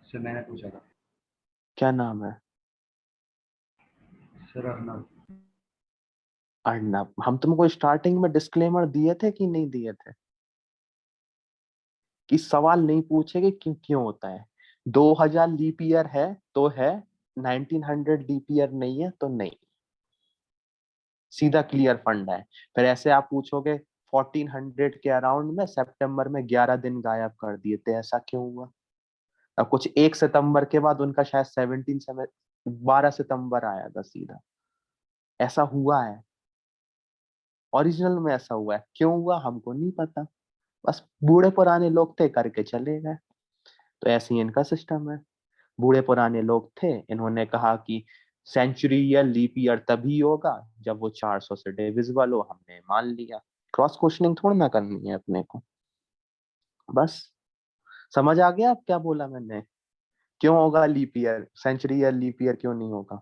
सर मैंने पूछा था। क्या नाम है? सर अर्नब। अर्नब। हम तुमको स्टार्टिंग में डिस्क्लेमर दिए थे कि नहीं दिए थे कि सवाल नहीं पूछेगे क्यों क्यों होता है? 2000 लीप ईयर है तो है, 1900 लीप ईयर नहीं है तो नहीं, सीधा क्लियर फंड है। फिर ऐसे आप पूछोगे 1400 के अराउंड में सितंबर में 11 दिन गायब कर दिए थे, ऐसा क्यों हुआ? अब कुछ 1 सितंबर के बाद उनका शायद 12 सितंबर आया था सीधा, ऐसा हुआ है। ओरिजिनल में ऐसा हुआ है, क्यों हुआ हमको नहीं पता, बस बूढ़े पुराने लोग थे करके चले गए। तो ऐसे ही इनका सिस्टम है। बूढ़े पुराने लोग थे, इन्होंने कहा कि सेंचुरी या लीप ईयर तभी होगा जब वो 400 से डिविजिबल हो, हमने मान लिया। क्रॉस क्वेश्चनिंग थोड़ी ना करनी है अपने को, बस। समझ आ गया अब क्या बोला मैंने? क्यों होगा लीप ईयर, सेंचुरी या लीप ईयर क्यों नहीं होगा?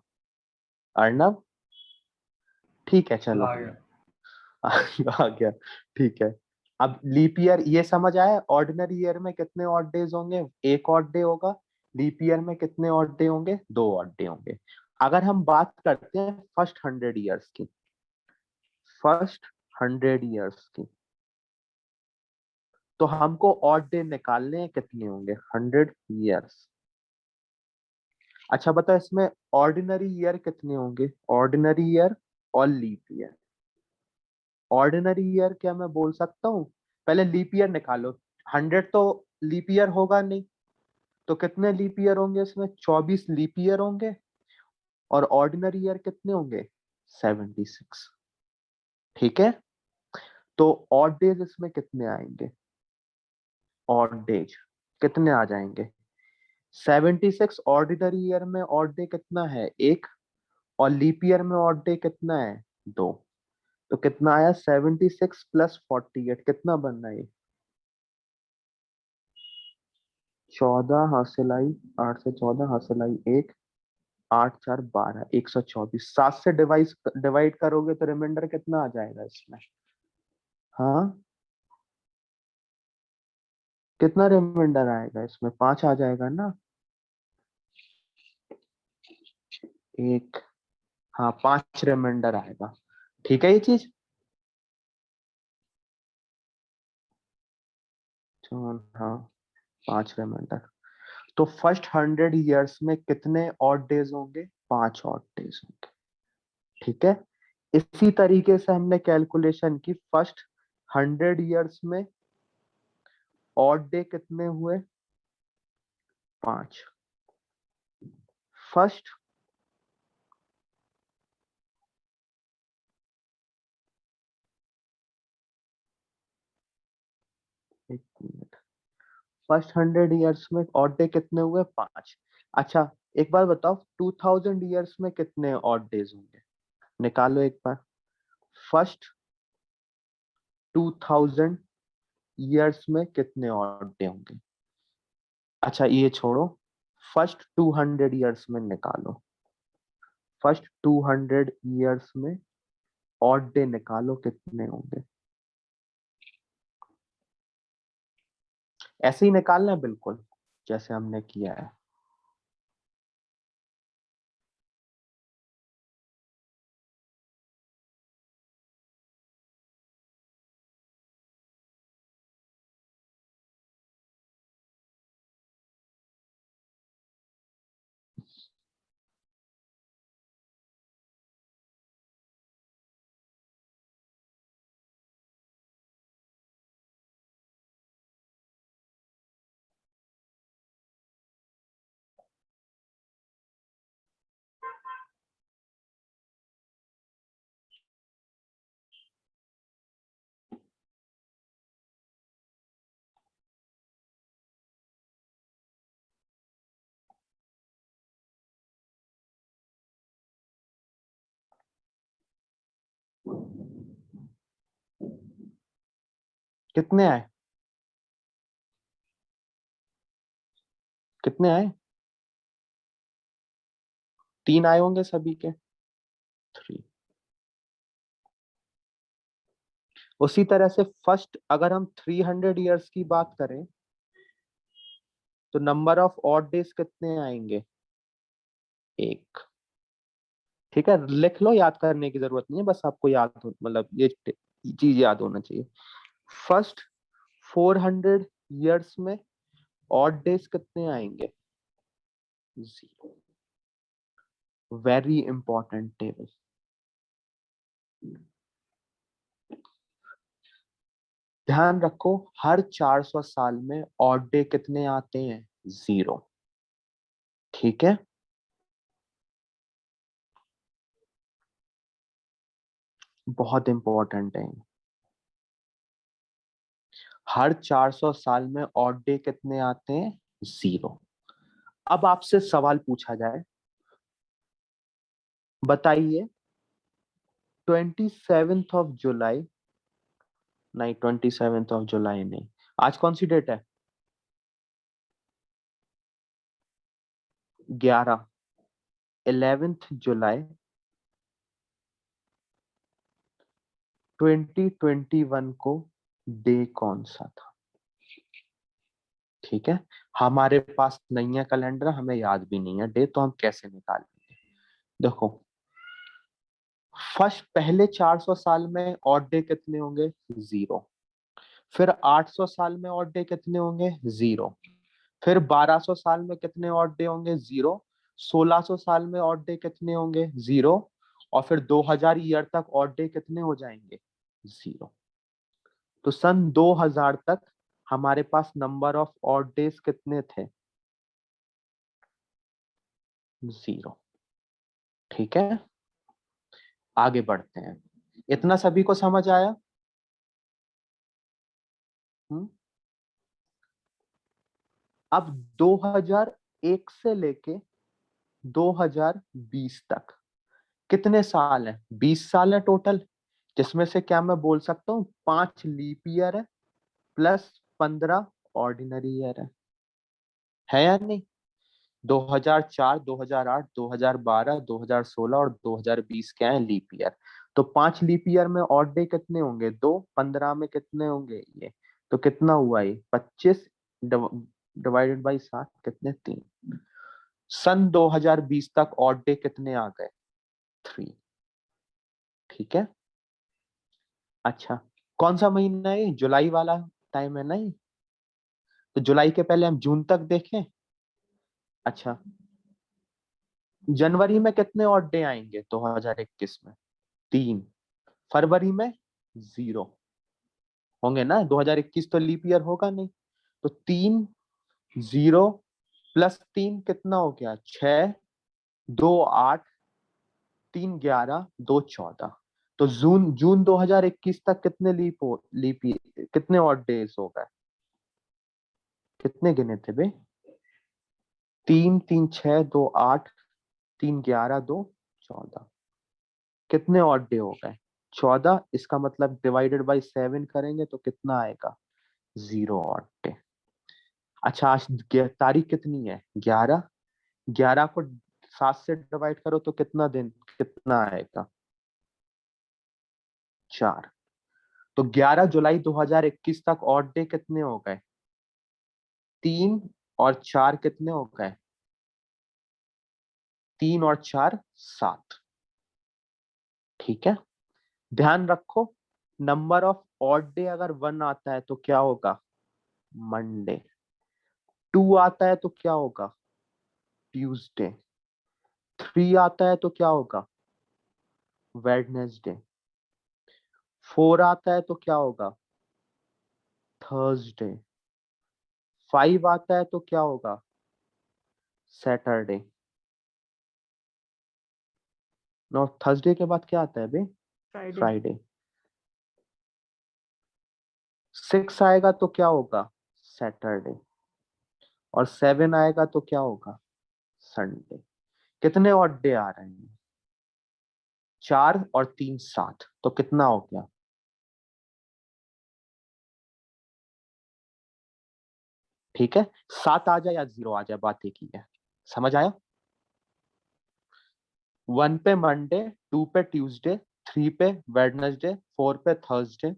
अर्नब, ठीक है सर चलो। आ गया। आ गया, ठीक है। अब लीप ईयर ये समझ आया, ऑर्डिनरी ईयर में कितने ऑड डेज होंगे? 1 ऑड डे होगा। लीप ईयर में कितने ऑड डे होंगे? 2 ऑड डे होंगे। अगर हम बात करते हैं फर्स्ट 100 ईयर्स की, फर्स्ट 100 ईयर्स की, तो हमको ऑड डे निकालने हैं, कितने होंगे? 100 ईयर्स। अच्छा बताओ इसमें ऑर्डिनरी ईयर कितने होंगे? ऑर्डिनरी ईयर और लीप ईयर। ऑर्डिनरी ईयर क्या मैं बोल सकता हूँ? पहले लीप ईयर निकालो। 100 तो लीप ईयर होगा नहीं, तो कितने लीप ईयर होंगे इसमें? 24 लीप ईयर होंगे। और ऑर्डिनरी ईयर कितने होंगे? 76, ठीक है। तो ऑड डेज इसमें कितने आएंगे? ऑड डेज कितने आ जाएंगे? 76 ऑर्डिनरी ईयर में ऑड डे कितना है? 1। और लीप ईयर में ऑड डे कितना है? 2। तो कितना आया? 76 प्लस 48 कितना बन रहा है? 14 हासिल आई, 8 से 14 हासिल आई 1, 8 4 12, 124। 7 से डिवाइड करोगे तो रिमाइंडर कितना आ जाएगा इसमें? हाँ, कितना रिमाइंडर आएगा इसमें? 5 आ जाएगा ना? एक, हाँ 5 रिमाइंडर आएगा, ठीक है ये चीज। हाँ 5 रिमाइंडर। तो फर्स्ट 100 ईयर्स में कितने ऑड डेज होंगे? 5 ऑड डेज होंगे, ठीक है। इसी तरीके से हमने कैलकुलेशन की, फर्स्ट 100 ईयर्स में ऑड डे कितने हुए? 5। फर्स्ट एक मिनट, फर्स्ट 100 ईयर्स में ऑड डे कितने हुए? 5। अच्छा एक बार बताओ 2000 ईयर्स में कितने ऑड डेज होंगे? निकालो एक बार। फर्स्ट 2000 ईयर्स में कितने ऑड डे होंगे? अच्छा ये छोड़ो, फर्स्ट 200 ईयर्स में निकालो। फर्स्ट 200 ईयर्स में ऑड डे निकालो कितने होंगे। ऐसे ही निकालना है बिल्कुल जैसे हमने किया है। कितने आए, कितने आए? 3 आए होंगे सभी के। 3। उसी तरह से फर्स्ट अगर हम 300 इयर्स की बात करें तो नंबर ऑफ ऑड डेज कितने आएंगे? 1। ठीक है, लिख लो, याद करने की जरूरत नहीं है, बस आपको याद हो, मतलब ये चीज याद होना चाहिए। फर्स्ट 400 इयर्स में ऑड डेज कितने आएंगे? 0। Very important table. ध्यान रखो, हर 400 साल में ऑड डे कितने आते हैं? 0। ठीक है, बहुत इंपॉर्टेंट है। हर 400 साल में ऑड डे कितने आते हैं? 0। अब आपसे सवाल पूछा जाए, बताइए 27 नहीं, 27 नहीं, आज कौन सी डेट है? 11, 11 जुलाई 2021 को डे कौन सा था? ठीक है, हमारे पास नहीं है कैलेंडर, हमें याद भी नहीं है डे, तो हम कैसे निकालेंगे? देखो, फर्स्ट पहले 400 साल में ऑड डे कितने होंगे? 0। फिर 800 साल में ऑड डे कितने होंगे? 0। फिर 1200 साल में कितने ऑड डे होंगे? 0। 1600 साल में ऑड डे कितने होंगे? 0। और फिर 2000 ईयर तक ऑड डे कितने हो जाएंगे? 0। तो सन 2000 तक हमारे पास नंबर ऑफ ऑड डेज कितने थे? 0। ठीक है, आगे बढ़ते हैं। इतना सभी को समझ आया? हम्म। अब 2001 से लेके 2020 तक कितने साल है? 20 साल है टोटल, जिसमें से क्या मैं बोल सकता हूँ 5 लीप ईयर है प्लस 15 ऑर्डिनरी ईयर है या नहीं? 2004, 2008, 2012, 2016 और 2020 क्या है? Leap year. तो 5 लीप ईयर में ऑड डे कितने होंगे? 2। 15 में कितने होंगे ये? तो कितना हुआ ये? 25 डिवाइडेड बाई 7 कितने? 3। सन 2020 तक ऑड डे कितने आ गए? 3। ठीक है, अच्छा, कौन सा महीना है ये? जुलाई वाला टाइम है ना ये? तो जुलाई के पहले हम जून तक देखें। अच्छा, जनवरी में कितने ऑड डे आएंगे 2021 में? 3। फरवरी में 0 होंगे ना, 2021 तो लीप ईयर होगा नहीं। तो 3, 0 प्लस 3 कितना हो गया? 6, 2 8, 3 11, 2 14। तो जून जून 2021 तक कितने कितने ऑड डेज हो गए? कितने गिने थे बे? 3 3 6 2 8, 3 11, 2 14। कितने ऑड डे हो गए? 14। इसका मतलब डिवाइडेड बाई 7 करेंगे तो कितना आएगा? 0 ऑड डे। अच्छा, आज तारीख कितनी है? 11। 11 को 7 से डिवाइड करो तो कितना दिन, कितना आएगा? 4। तो 11 जुलाई 2021 तक ऑड डे कितने हो गए? 3 और 4 कितने हो गए? 3 और 4 7। ठीक है, ध्यान रखो नंबर ऑफ ऑड डे अगर 1 आता है तो क्या होगा? मंडे। 2 आता है तो क्या होगा? ट्यूसडे। 3 आता है तो क्या होगा? वेडनेसडे। 4 आता है तो क्या होगा? थर्सडे। 5 आता है तो क्या होगा? सैटरडे। नो, थर्सडे के बाद क्या आता है बे? फ्राइडे। फ्राइडे। 6 आएगा तो क्या होगा? सैटरडे। और 7 आएगा तो क्या होगा? संडे। कितने ऑड डे आ रहे हैं? 4 और 3 7। तो कितना हो गया? ठीक है, 7 आ जाए या 0 आ जाए, बात एक ही है। समझ आया? 1 पे मंडे, 2 पे ट्यूसडे, 3 पे वेडनेसडे, 4 पे थर्सडे,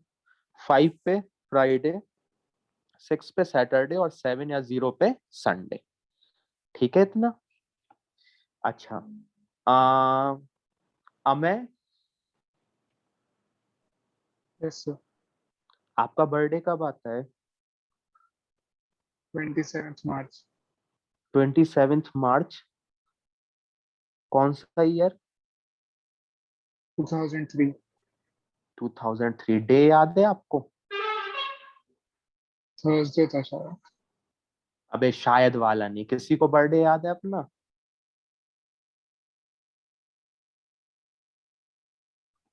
5 पे फ्राइडे, 6 पे सैटरडे और 7 या 0 पे संडे। ठीक है इतना? अच्छा, अमेय, यस सर। आपका बर्थडे कब आता है? 27 मार्च। 27 मार्च। कौन सा ईयर? 2003। 2003। डे याद है आपको? थर्सडे था शायद। अबे शायद वाला नहीं, किसी को बर्थडे याद है अपना?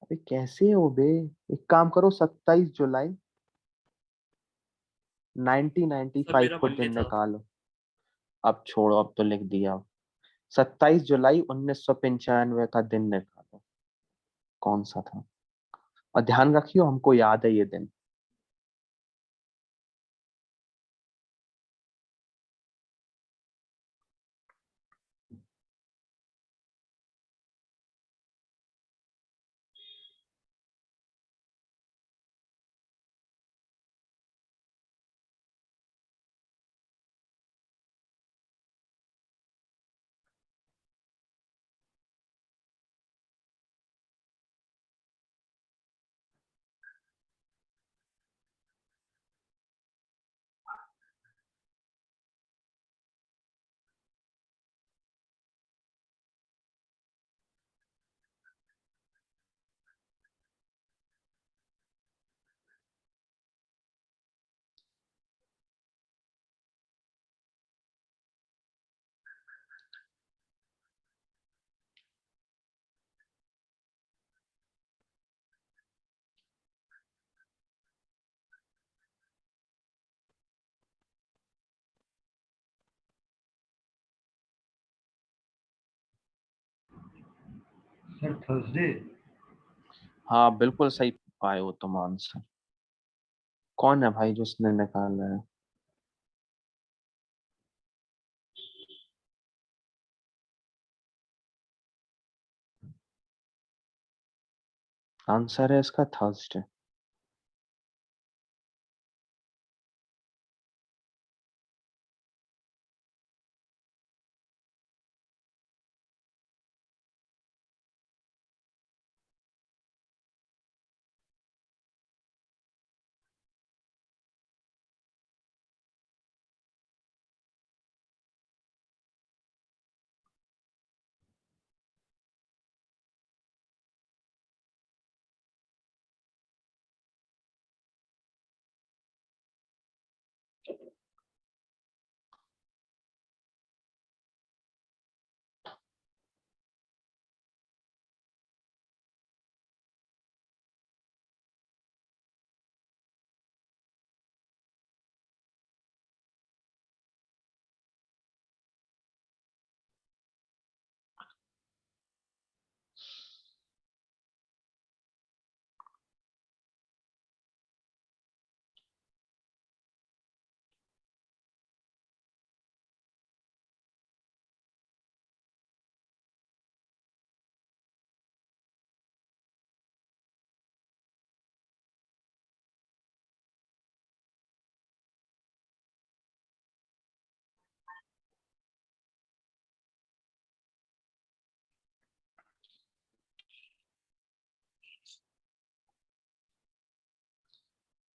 अबे कैसे हो बे? एक काम करो, 27 जुलाई सर 1995 मेरा को मंडे दिन था। निकालो। अब छोड़ो, अब तो लिख दिया। 27 जुलाई 1995 का दिन निकालो, कौन सा था? और ध्यान रखियो, हमको याद है ये दिन। Sir Thursday. हाँ बिल्कुल सही पाए हो तुम आंसर। कौन है भाई जो उसने निकाला है? आंसर है इसका थर्सडे।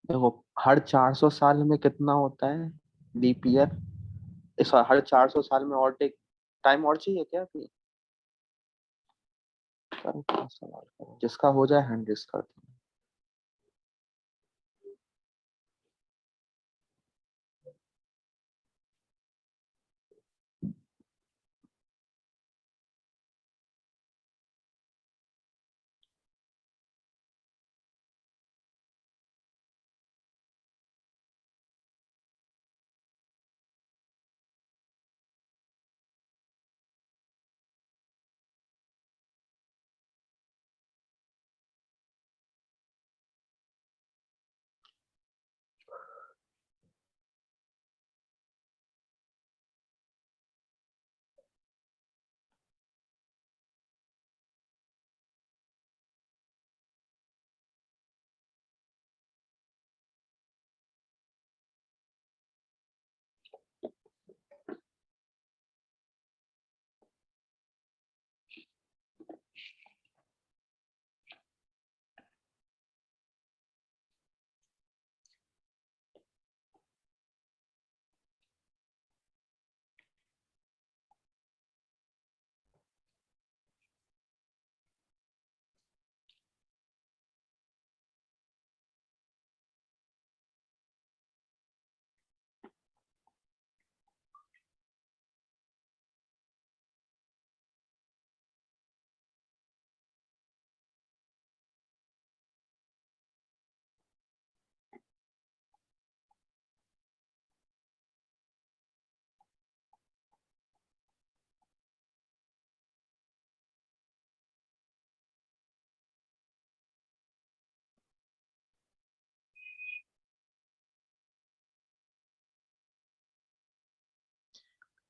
देखो हर 400 साल में कितना होता है लीप ईयर? हर 400 साल में और एक टाइम और चाहिए क्या? अभी करो क्या सवाल करो, जिसका हो जाए हैंड रेस कर दो।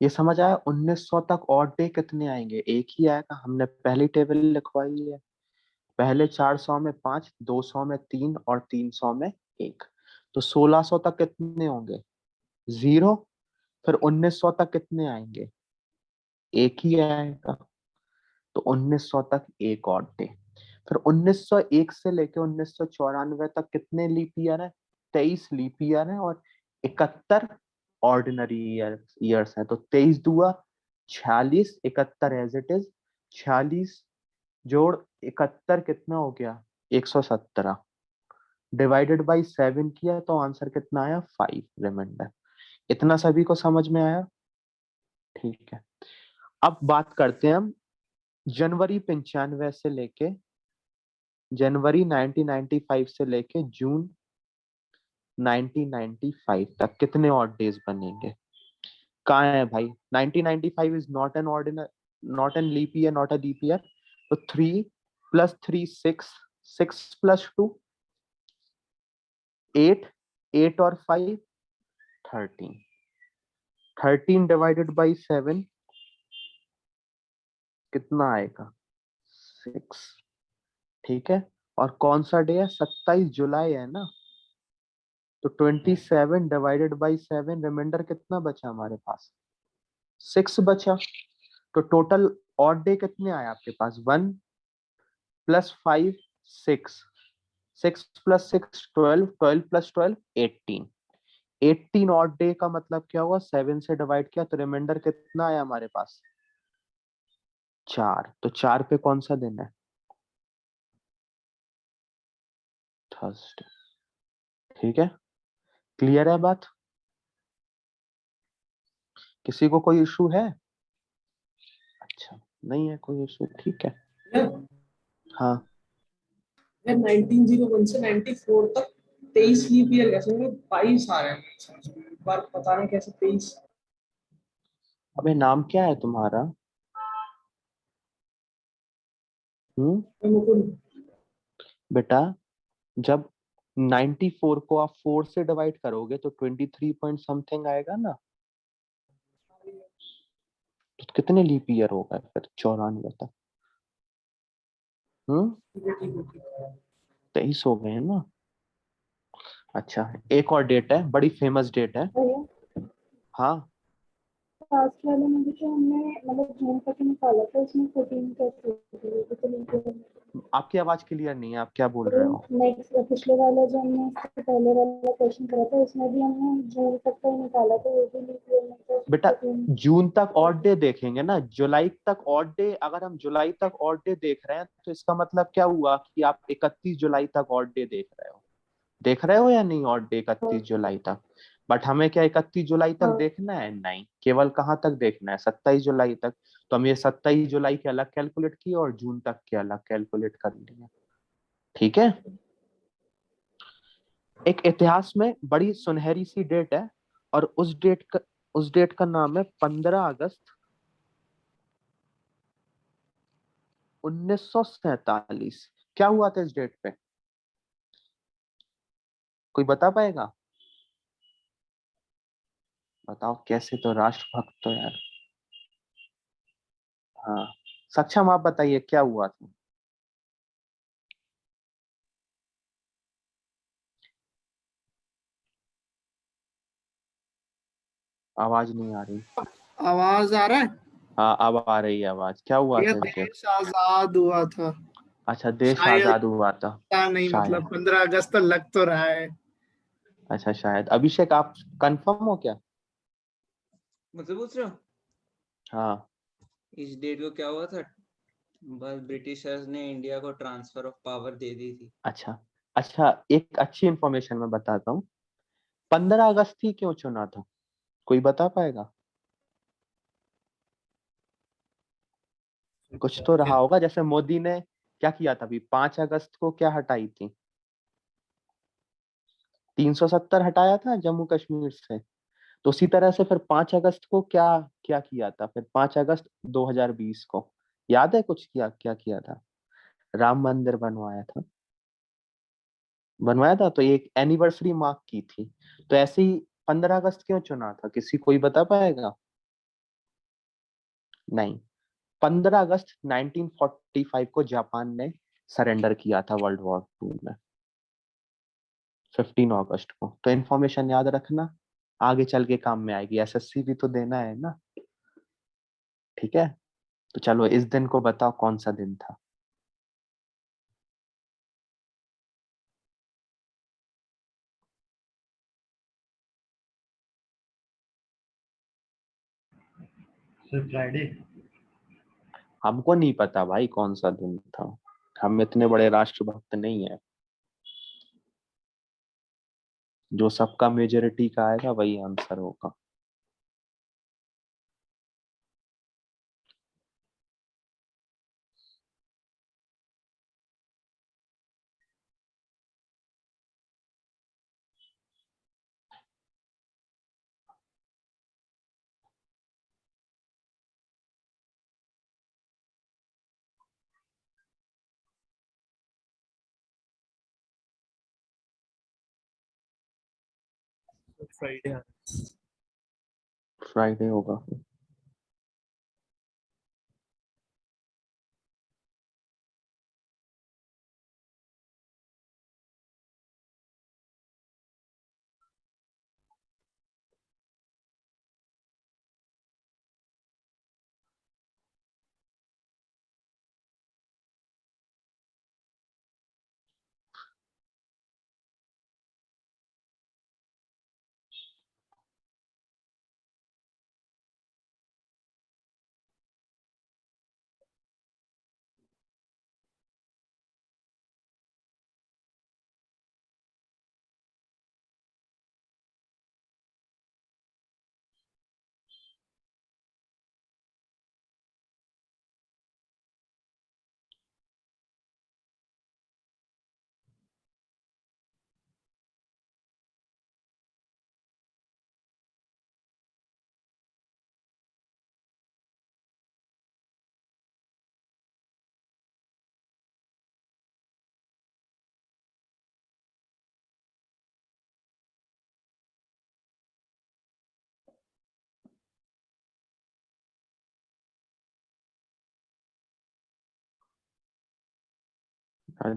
ये समझ आया? 1900 तक और डे कितने आएंगे? एक ही आएगा, हमने पहली टेबल लिखवाई है। पहले 400 में 5, 200 में 3 और 300 में 1। तो 1600 तक कितने होंगे? 0। फिर 1900 तक कितने आएंगे? एक ही आएगा। तो 1900 तक एक और डे। फिर 1901 से लेके 1994 तक कितने लीप ईयर है? 23 लीप ईयर है और 71 ऑर्डिनरी ईयर्स है। तो 23 दुआ 46, 71 एज इट इज 46 जोड़ 71 कितना हो गया? 117 डिवाइडेड बाई 7 किया तो आंसर कितना आया? 5 रिमाइंडर। इतना सभी को समझ में आया? ठीक है। अब बात करते हैं हम जनवरी 95 से लेके जनवरी 1995 से लेके जून 1995 तक कितने ऑड डेज बनेंगे? कहाँ है भाई? 1995 is not an leap year, not a leap year. तो 3 + 3 6, 6 + 2 8, 8 और 5 13, 13 डिवाइडेड बाई 7 कितना आएगा? 6। ठीक है। और कौन सा डे है? 27 जुलाई है ना। तो 27 डिवाइडेड बाई 7 रिमाइंडर कितना बचा हमारे पास? 6 बचा। तो टोटल ऑड डे कितने आए आपके पास? 1 + 5 6, 6 + 6 12, 12 + 12 18। 18 ऑड डे का मतलब क्या हुआ? 7 से डिवाइड किया तो रिमाइंडर कितना आया हमारे पास? 4। तो 4 पे कौन सा दिन है? थर्सडे। ठीक है। क्लियर है बात? किसी को कोई इशू है? अच्छा, नहीं है कोई इशू। ठीक है। हाँ 1901 से 94 तक 23 लीप ईयर कैसे होंगे? 22 आ रहे हैं। एक बार पता नहीं कैसे 23। अबे नाम क्या है तुम्हारा? मुकुल। बेटा जब 94 को आप 4 से डिवाइड करोगे तो 23 पॉइंट समथिंग आएगा ना। तो कितने लीप ईयर होगा फिर 94 तक? 23 हो गए हैं ना। अच्छा, एक और डेट है, बड़ी फेमस डेट है। हाँ लास्ट वाले में भी तो हमने मतलब जून तक ही निकाला था, उसमें 14 कैसे तो नहीं आपकी आवाज क्लियर नहीं है, आप क्या बोल रहे हो? नेक्स्ट पिछले वाला जो हमने इससे पहले वाला क्वेश्चन करा था उसमें भी हमने जून तक का ही निकाला था, वो भी नहीं में तो बेटा 14 जून तक ऑड डे देखेंगे ना, जुलाई तक ऑड डे, अगर हम जुलाई तक ऑड डे देख रहे हैं तो इसका मतलब क्या हुआ कि आप 31 जुलाई तक ऑड डे देख रहे हो या नहीं, ऑड डे 31 जुलाई तक। बट हमें क्या 31 जुलाई तक हाँ। देखना है? नहीं, केवल कहाँ तक देखना है? 27 जुलाई तक। तो हम ये 27 जुलाई के अलग कैलकुलेट किए और जून तक के अलग कैलकुलेट कर लिए। ठीक है। एक इतिहास में बड़ी सुनहरी सी डेट है और उस डेट का नाम है 15 अगस्त 1947। क्या हुआ था इस डेट पे? कोई बता पाएगा? बताओ कैसे, तो राष्ट्रभक्त तो यार। हाँ, सक्षम आप बताइए क्या हुआ था? आवाज नहीं आ रही। आवाज आ रहा है? हाँ अब आ रही है आवाज। क्या हुआ ये था इस डेट? देश आजाद हुआ था अच्छा, देश शायद, आजाद हुआ था। पता नहीं, शायद। मतलब 15 अगस्त तो लग तो रहा है। अच्छा शायद। अभिषेक आप कंफर्म हो क्या? मुझसे पूछ रहे हो हाँ। इस डेट को क्या हुआ था? बस ब्रिटिशर्स ने इंडिया को ट्रांसफर ऑफ पावर दे दी थी। अच्छा अच्छा, एक अच्छी इंफॉर्मेशन मैं बताता हूँ। 15 अगस्त ही क्यों चुना था? कोई बता पाएगा? कुछ तो रहा होगा, जैसे मोदी ने क्या किया था अभी 5 अगस्त को, क्या हटाई थी? 370 हटाया था जम्मू कश्मीर से। तो उसी तरह से फिर 5 अगस्त को क्या क्या किया था? फिर 5 अगस्त 2020 को याद है कुछ किया, क्या किया था? राम मंदिर बनवाया था तो एक एनिवर्सरी मार्क की थी। तो ऐसे ही 15 अगस्त क्यों चुना था? किसी कोई बता पाएगा? नहीं, 15 अगस्त 1945 को जापान ने सरेंडर किया था वर्ल्ड वॉर 2 में, 15 अगस्त को। तो इन्फॉर्मेशन याद रखना, आगे चल के काम में आएगी। एसएससी भी तो देना है ना। ठीक है, तो चलो इस दिन को बताओ कौन सा दिन था? Sir Friday. हमको नहीं पता भाई कौन सा दिन था, हम इतने बड़े राष्ट्रभक्त नहीं है। जो सबका मेजोरिटी का आएगा वही आंसर होगा। फ्राइडे फ्राइडे होगा।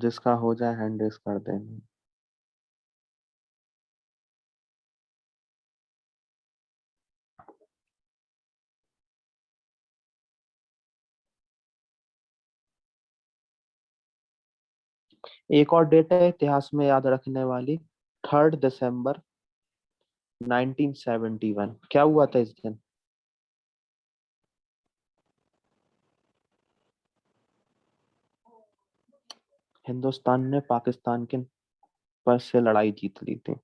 जिसका हो जाए हैंड रेस कर देना। एक और डेट है इतिहास में याद रखने वाली, 3 दिसंबर 1971। क्या हुआ था इस दिन? हिंदुस्तान ने पाकिस्तान के पर से लड़ाई जीत ली थी।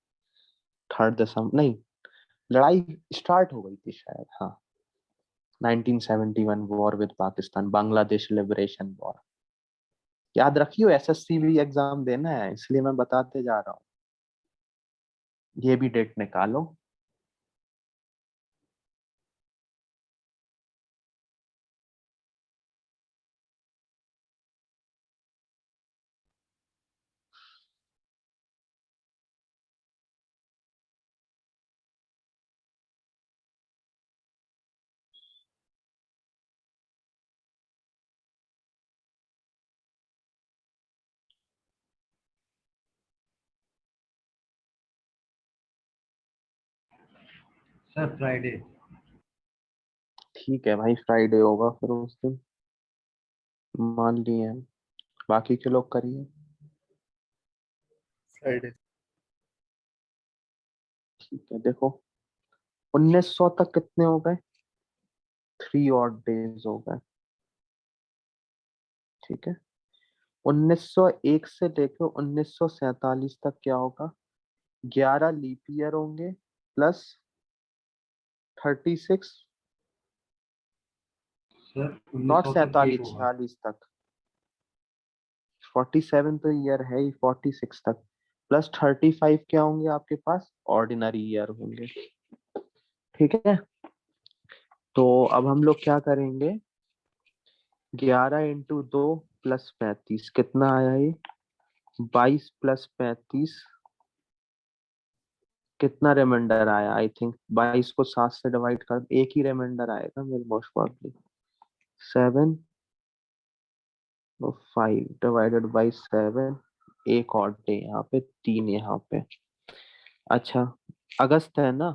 3 दिसंबर नहीं, लड़ाई स्टार्ट हो गई थी शायद, हाँ। 1971 war with Pakistan, Bangladesh liberation war. याद रखियो, एसएससी भी एग्जाम देना है, इसलिए मैं बताते जा रहा हूँ। ये भी डेट निकालो। Sir Friday. ठीक है भाई, फ्राइडे होगा फिर उस दिन, मान लिए हैं। बाकी के लोग करिए। फ्राइडे। ठीक है, देखो 1900 तक कितने हो गए? 3 ऑड डेज हो गए। ठीक है, 1901 से लेकर 1947 तक क्या होगा? 11 लीप ईयर होंगे प्लस 36, सर नॉट 1900 तक 8 47, होगा। 46 तक। 47 तो ईयर है ही, 46 तक प्लस 35 क्या होंगे आपके पास? ऑर्डिनरी ईयर होंगे। ठीक है, तो अब हम लोग क्या करेंगे? 11 इंटू 2 प्लस 35 कितना आया ये? 22 प्लस 35 कितना रिमाइंडर आया? आई थिंक 22 को 7 से डिवाइड कर, एक ही रिमाइंडर आएगा मेरे मोस्ट प्रॉब्ली। 7 और 5 डिवाइडेड बाई 7, एक और डे यहाँ पे, 3 यहाँ पे। अच्छा, अगस्त है ना,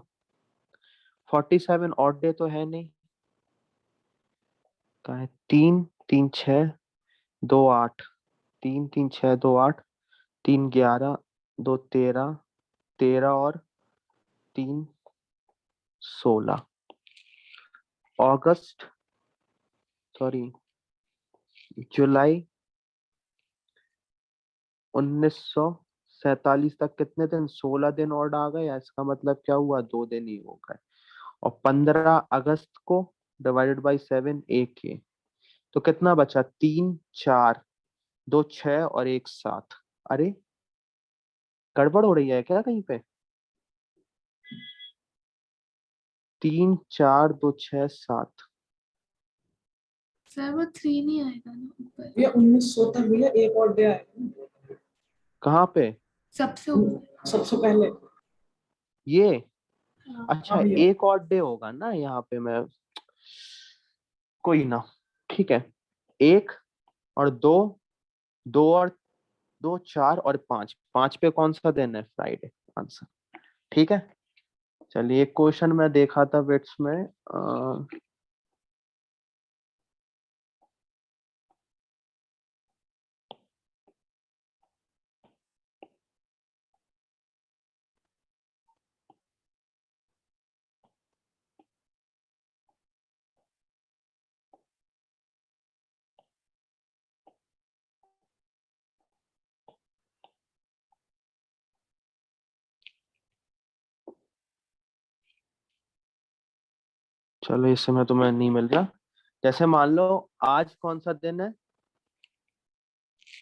47 और डे तो है नहीं। कहाँ है? 3 3 6 2 8, 3 3 6 2 8, 3 11 2 13, 13 और 3 16। अगस्त, सॉरी, जुलाई 1947 तक कितने दिन? 16 दिन और आ गए। इसका मतलब क्या हुआ? 2 दिन ही हो गए। और 15 अगस्त को डिवाइडेड बाई 7, एक ही। तो कितना बचा? 3 4 2 6 और 1 7। अरे गड़बड़ हो रही है क्या कहीं पे? 3 4 2 6 7। सर वो 3 नहीं आएगा ना ऊपर, भैया 1900 तक भैया एक और डे आएगा कहाँ पे? सबसे ऊपर। सबसे पहले। ये हाँ। अच्छा, हाँ भैया। एक और डे होगा ना यहाँ पे। मैं कोई ना, ठीक है। 1 और 2, 2 और 2 4 और 5, 5 पे कौन सा दिन है? Friday, answer. ठीक है, चलिए एक क्वेश्चन मैं देखा था बिट्स में। चलो इस समय तुम्हें नहीं मिल रहा। जैसे मान लो आज कौन सा दिन है?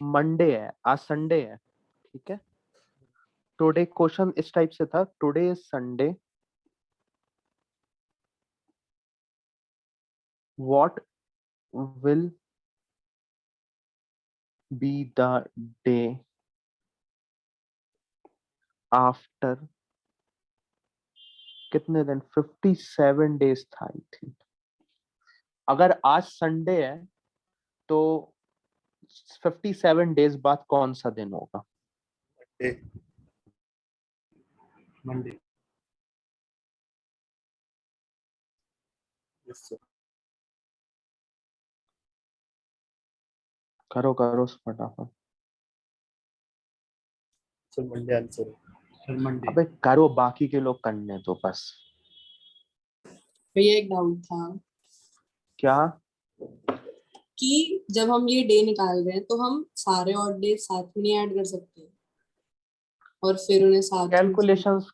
मंडे है, आज संडे है। ठीक है, टुडे क्वेश्चन इस टाइप से था, today is Sunday, what will be the day after कितने दिन? 57 डेज था आई थिंक। अगर आज संडे है तो 57 डेज बाद कौन सा दिन होगा? मंडे। Yes sir. करो करो फटाफट। Sir Monday answer sir Monday. अबे करो, बाकी के लोग करने तो बस। भैया एक डाउट था क्या? कि जब हम ये डे निकाल रहे हैं तो हम सारे ऑड डे साथ में नहीं ऐड कर सकते और फिर उन्हें साथ में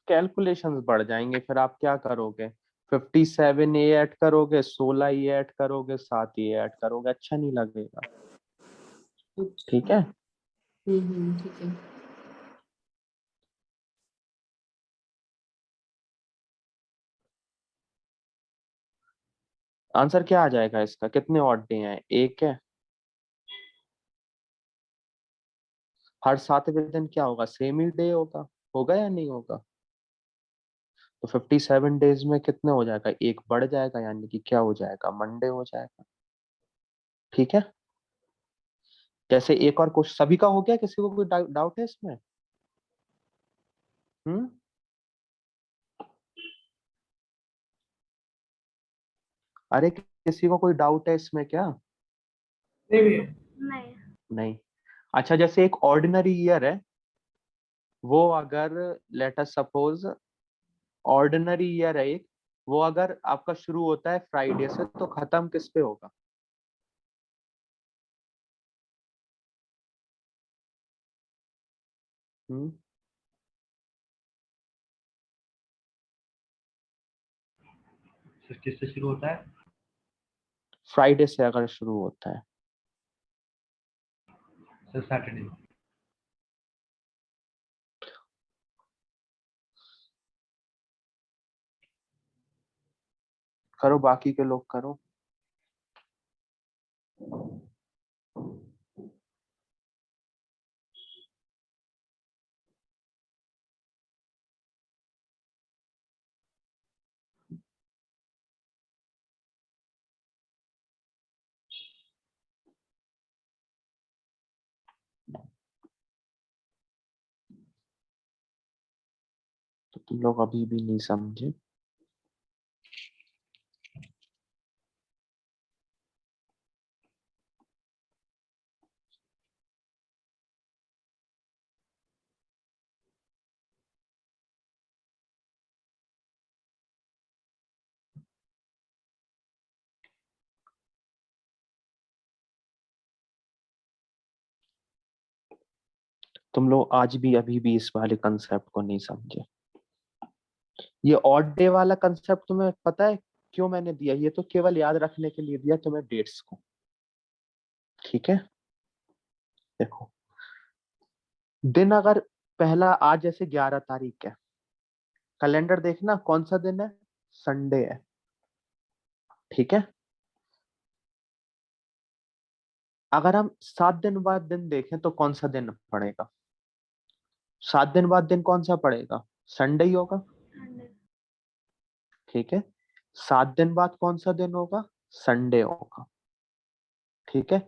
कैलकुलेशंस बढ़ जाएंगे, फिर आप क्या करोगे? 57 ये ऐड करोगे, 16 ये ऐड करोगे, 7 ये ऐड करोगे, अच्छा नहीं लगेगा। ठीक है। ठीक है। आंसर क्या आ जाएगा इसका? कितने ऑड डे हैं? एक है। हर 7वें दिन क्या होगा? सेम ही डे होगा। होगा या नहीं होगा? तो 57 डेज में कितने हो जाएगा? एक बढ़ जाएगा, यानी कि क्या हो जाएगा? मंडे हो जाएगा। ठीक है। जैसे एक और क्वेश्चन सभी का हो गया, किसी को कोई डाउट है इसमें? हम्म। अरे किसी को कोई डाउट है इसमें क्या? नहीं भैया। नहीं। अच्छा, जैसे एक ऑर्डिनरी ईयर है, वो अगर let us suppose ordinary year है एक, वो अगर आपका शुरू होता है फ्राइडे से तो खत्म किस पे होगा? हम्म। सर किससे शुरू होता है? फ्राइडे से अगर शुरू होता है। Sir Saturday. करो, बाकी के लोग करो। तो तुम लोग अभी भी नहीं समझे। तुम लोग आज भी अभी भी इस वाले कंसेप्ट को नहीं समझे। ये ऑड डे वाला कंसेप्ट तुम्हें पता है क्यों मैंने दिया? ये तो केवल याद रखने के लिए दिया तुम्हें, डेट्स को। ठीक है। देखो, दिन अगर पहला आज जैसे 11 तारीख है, कैलेंडर देखना कौन सा दिन है? संडे है। ठीक है। अगर हम 7 दिन बाद दिन देखें तो कौन सा दिन पड़ेगा? 7 दिन बाद दिन कौन सा पड़ेगा? संडे ही होगा। ठीक है। 7 दिन बाद कौन सा दिन होगा? संडे होगा। ठीक है।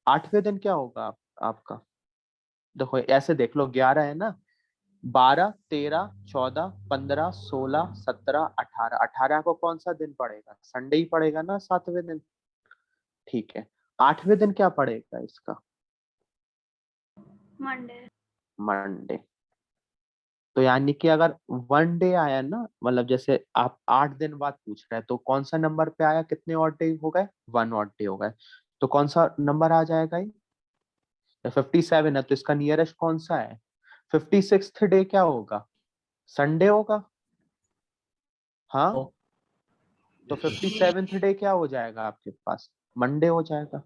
8वें दिन क्या होगा आपका? देखो ऐसे देख लो, 11 है ना, 12, 13, 14, 15, 16, 17, 18, 18 को कौन सा दिन पड़ेगा? संडे ही पड़ेगा ना 7वें दिन। ठीक है। 8वें दिन क्या पड़ेगा इसका? मंडे। तो यानी कि अगर 1 डे आया ना, मतलब जैसे आप 8 दिन बाद पूछ रहे हैं, तो कौन सा नंबर पे आया? कितने ऑड डे हो गए? 1 ऑड डे हो गए। तो कौन सा नंबर आ जाएगा ये? 57 है तो इसका नियरेस्ट कौन सा है? 56th डे क्या होगा? संडे होगा। हाँ। तो 57th डे क्या हो जाएगा आपके पास? मंडे हो जाएगा।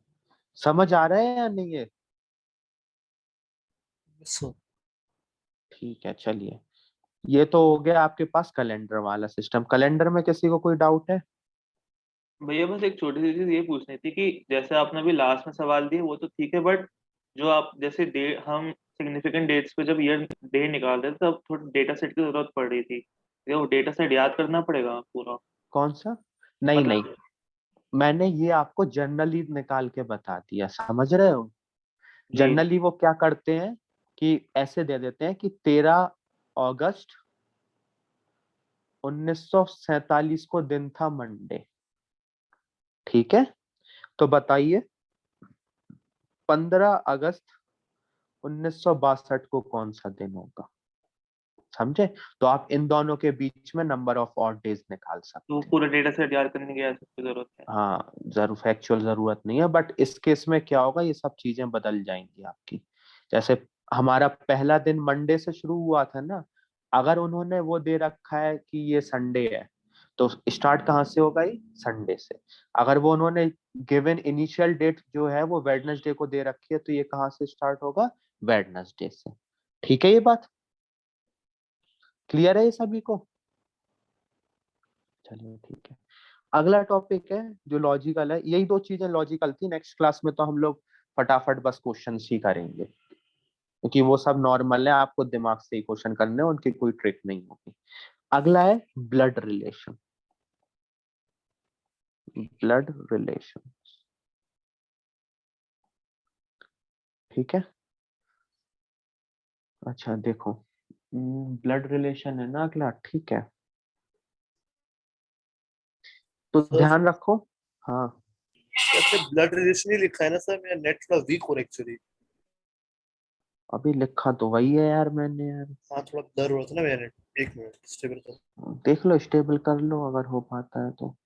समझ आ रहा है या नहीं है? ठीक है, चलिए। ये तो हो गया आपके पास कैलेंडर वाला सिस्टम। कैलेंडर में किसी को कोई डाउट है? भैया बस एक छोटी सी चीज ये पूछनी थी कि जैसे आपने अभी लास्ट में सवाल दिए वो तो ठीक है, बट जो आप जैसे डे हम सिग्निफिकेंट डेट्स पे जब ईयर डे निकाल रहे थे तब थोड़ा डेटा सेट की जरूरत पड़ रही थी, ये वो डेटा सेट याद करना पड़ेगा पूरा? कौन सा? नहीं नहीं, मतलब मैंने ये आपको जनरली निकाल के बता दिया, समझ रहे हो? जी जनरली वो क्या करते हैं कि ऐसे दे देते हैं कि 13 अगस्त 1947 को दिन था मंडे। ठीक है। तो बताइए 15 अगस्त 1962 को कौन सा दिन होगा, समझे? तो आप इन दोनों के बीच में नंबर ऑफ ऑड डेज निकाल सकते तो हैं। पूरा डेटा सेट याद करने की सबकी जरूरत है। हाँ, फैक्चुअल जरूरत नहीं है, बट इस केस में क्या होगा, ये सब चीजें बदल जाएंगी आपकी। जैसे हमारा पहला दिन मंडे से शुरू हुआ था ना, अगर उन्होंने वो दे रखा है कि ये संडे है, तो स्टार्ट कहाँ से होगा, ये संडे से। अगर वो उन्होंने गिवन इनिशियल डेट जो है वो वेडनेसडे को दे रखी है, तो ये कहाँ से स्टार्ट होगा, वेडनेसडे से। ठीक है, ये बात क्लियर है ये सभी को? चलिए ठीक है। अगला टॉपिक है जो लॉजिकल है। यही दो चीजें लॉजिकल थी, नेक्स्ट क्लास में तो हम लोग फटाफट बस क्वेश्चन ही करेंगे, क्योंकि वो सब नॉर्मल है, आपको दिमाग से ही क्वेश्चन करने हैं, उनकी कोई ट्रिक नहीं होगी। अगला है ब्लड रिलेशन। ब्लड रिलेशन, ठीक है। अच्छा देखो, ब्लड रिलेशन है ना अगला, ठीक है। तो सर ध्यान रखो। हाँ, आपने ब्लड रिलेशन ही लिखा है ना सर, मेरा नेट थोड़ा वीक हो रहा है एक्चुअली। अभी लिखा तो वही है यार मैंने यार। हाँ थोड़ा ब्लर हो रहा था ना मेरा नेट, एक मिनट स्टेबल कर। देख लो, स्टेबल कर लो अगर हो पाता है तो।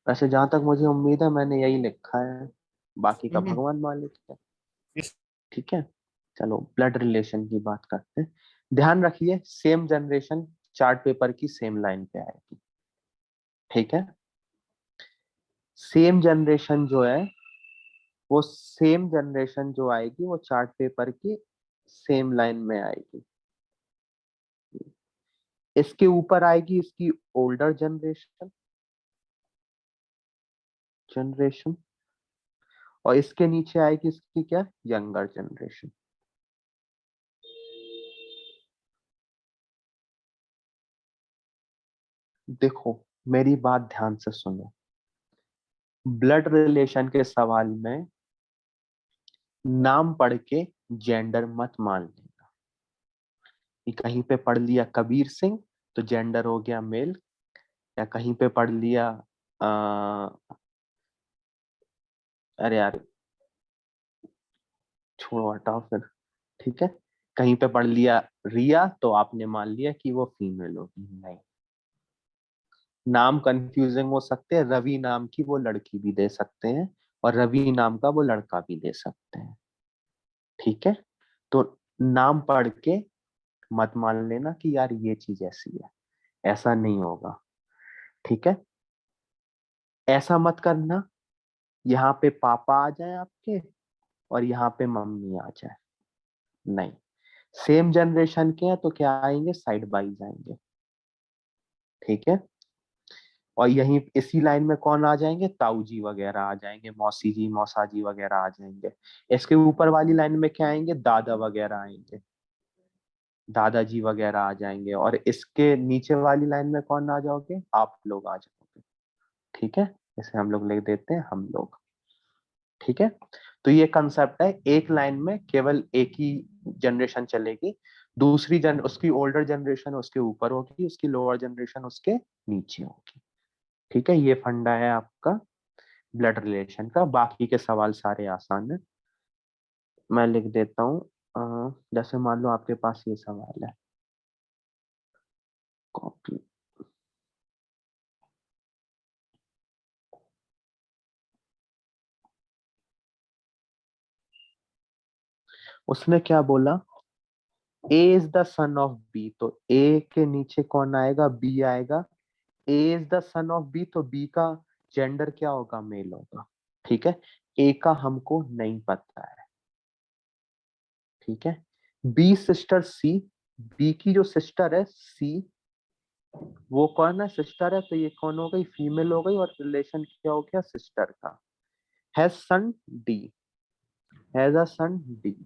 वैसे जहां तक मुझे उम्मीद है मैंने यही लिखा है, बाकी का भगवान मालिक है। ठीक है, चलो ब्लड रिलेशन की बात करते हैं। ध्यान रखिए, सेम जनरेशन चार्ट पेपर की सेम लाइन पे आएगी, ठीक है। सेम जनरेशन जो है, वो सेम जनरेशन जो आएगी वो चार्ट पेपर की सेम लाइन में आएगी। इसके ऊपर आएगी इसकी ओल्डर जनरेशन जनरेशन और इसके नीचे आएगी इसकी क्या, यंगर जनरेशन। देखो मेरी बात ध्यान से सुनो, ब्लड रिलेशन के सवाल में नाम पढ़ के जेंडर मत मान लेना कि कहीं पे पढ़ लिया कबीर सिंह तो जेंडर हो गया मेल, या कहीं पे पढ़ लिया अरे यार छोड़ो हटाओ फिर, ठीक है। कहीं पे पढ़ लिया रिया तो आपने मान लिया कि वो फीमेल होगी, नहीं। नाम कंफ्यूजिंग हो सकते हैं, रवि नाम की वो लड़की भी दे सकते हैं और रवि नाम का वो लड़का भी दे सकते हैं, ठीक है। तो नाम पढ़ के मत मान लेना कि यार ये चीज ऐसी है, ऐसा नहीं होगा, ठीक है। ऐसा मत करना यहाँ पे पापा आ जाए आपके और यहाँ पे मम्मी आ जाए, नहीं। सेम जनरेशन के हैं तो क्या आएंगे, साइड बाई जाएंगे, ठीक है। और यहीं इसी लाइन में कौन आ जाएंगे, ताऊ जी वगैरह आ जाएंगे, मौसी जी मौसा जी वगैरह आ जाएंगे। इसके ऊपर वाली लाइन में क्या आएंगे, दादा वगैरह आएंगे, दादाजी वगैरह आ जाएंगे। और इसके नीचे वाली लाइन में कौन आ जाओगे, आप लोग आ जाओगे, ठीक है। इसे हम लोग लिख देते हैं हम लोग, ठीक है। तो ये कंसेप्ट है, एक लाइन में केवल एक ही जनरेशन चलेगी, दूसरी उसकी ओल्डर जनरेशन उसके ऊपर होगी, उसकी लोअर जनरेशन उसके नीचे होगी, ठीक है। ये फंडा है आपका ब्लड रिलेशन का। बाकी के सवाल सारे आसान है, मैं लिख देता हूँ। जैसे मान लो आपके पास ये सवाल है, कॉपी। उसने क्या बोला, A is the son of B, तो ए के नीचे कौन आएगा, बी आएगा। A is the son of B, तो बी का जेंडर क्या होगा, मेल होगा, ठीक है। ए का हमको नहीं पता है, ठीक है। बी सिस्टर सी, बी की जो सिस्टर है सी, वो कौन है, सिस्टर है, तो ये कौन हो गई, फीमेल हो गई, और रिलेशन क्या हो गया, सिस्टर का। Has son D, has a son D.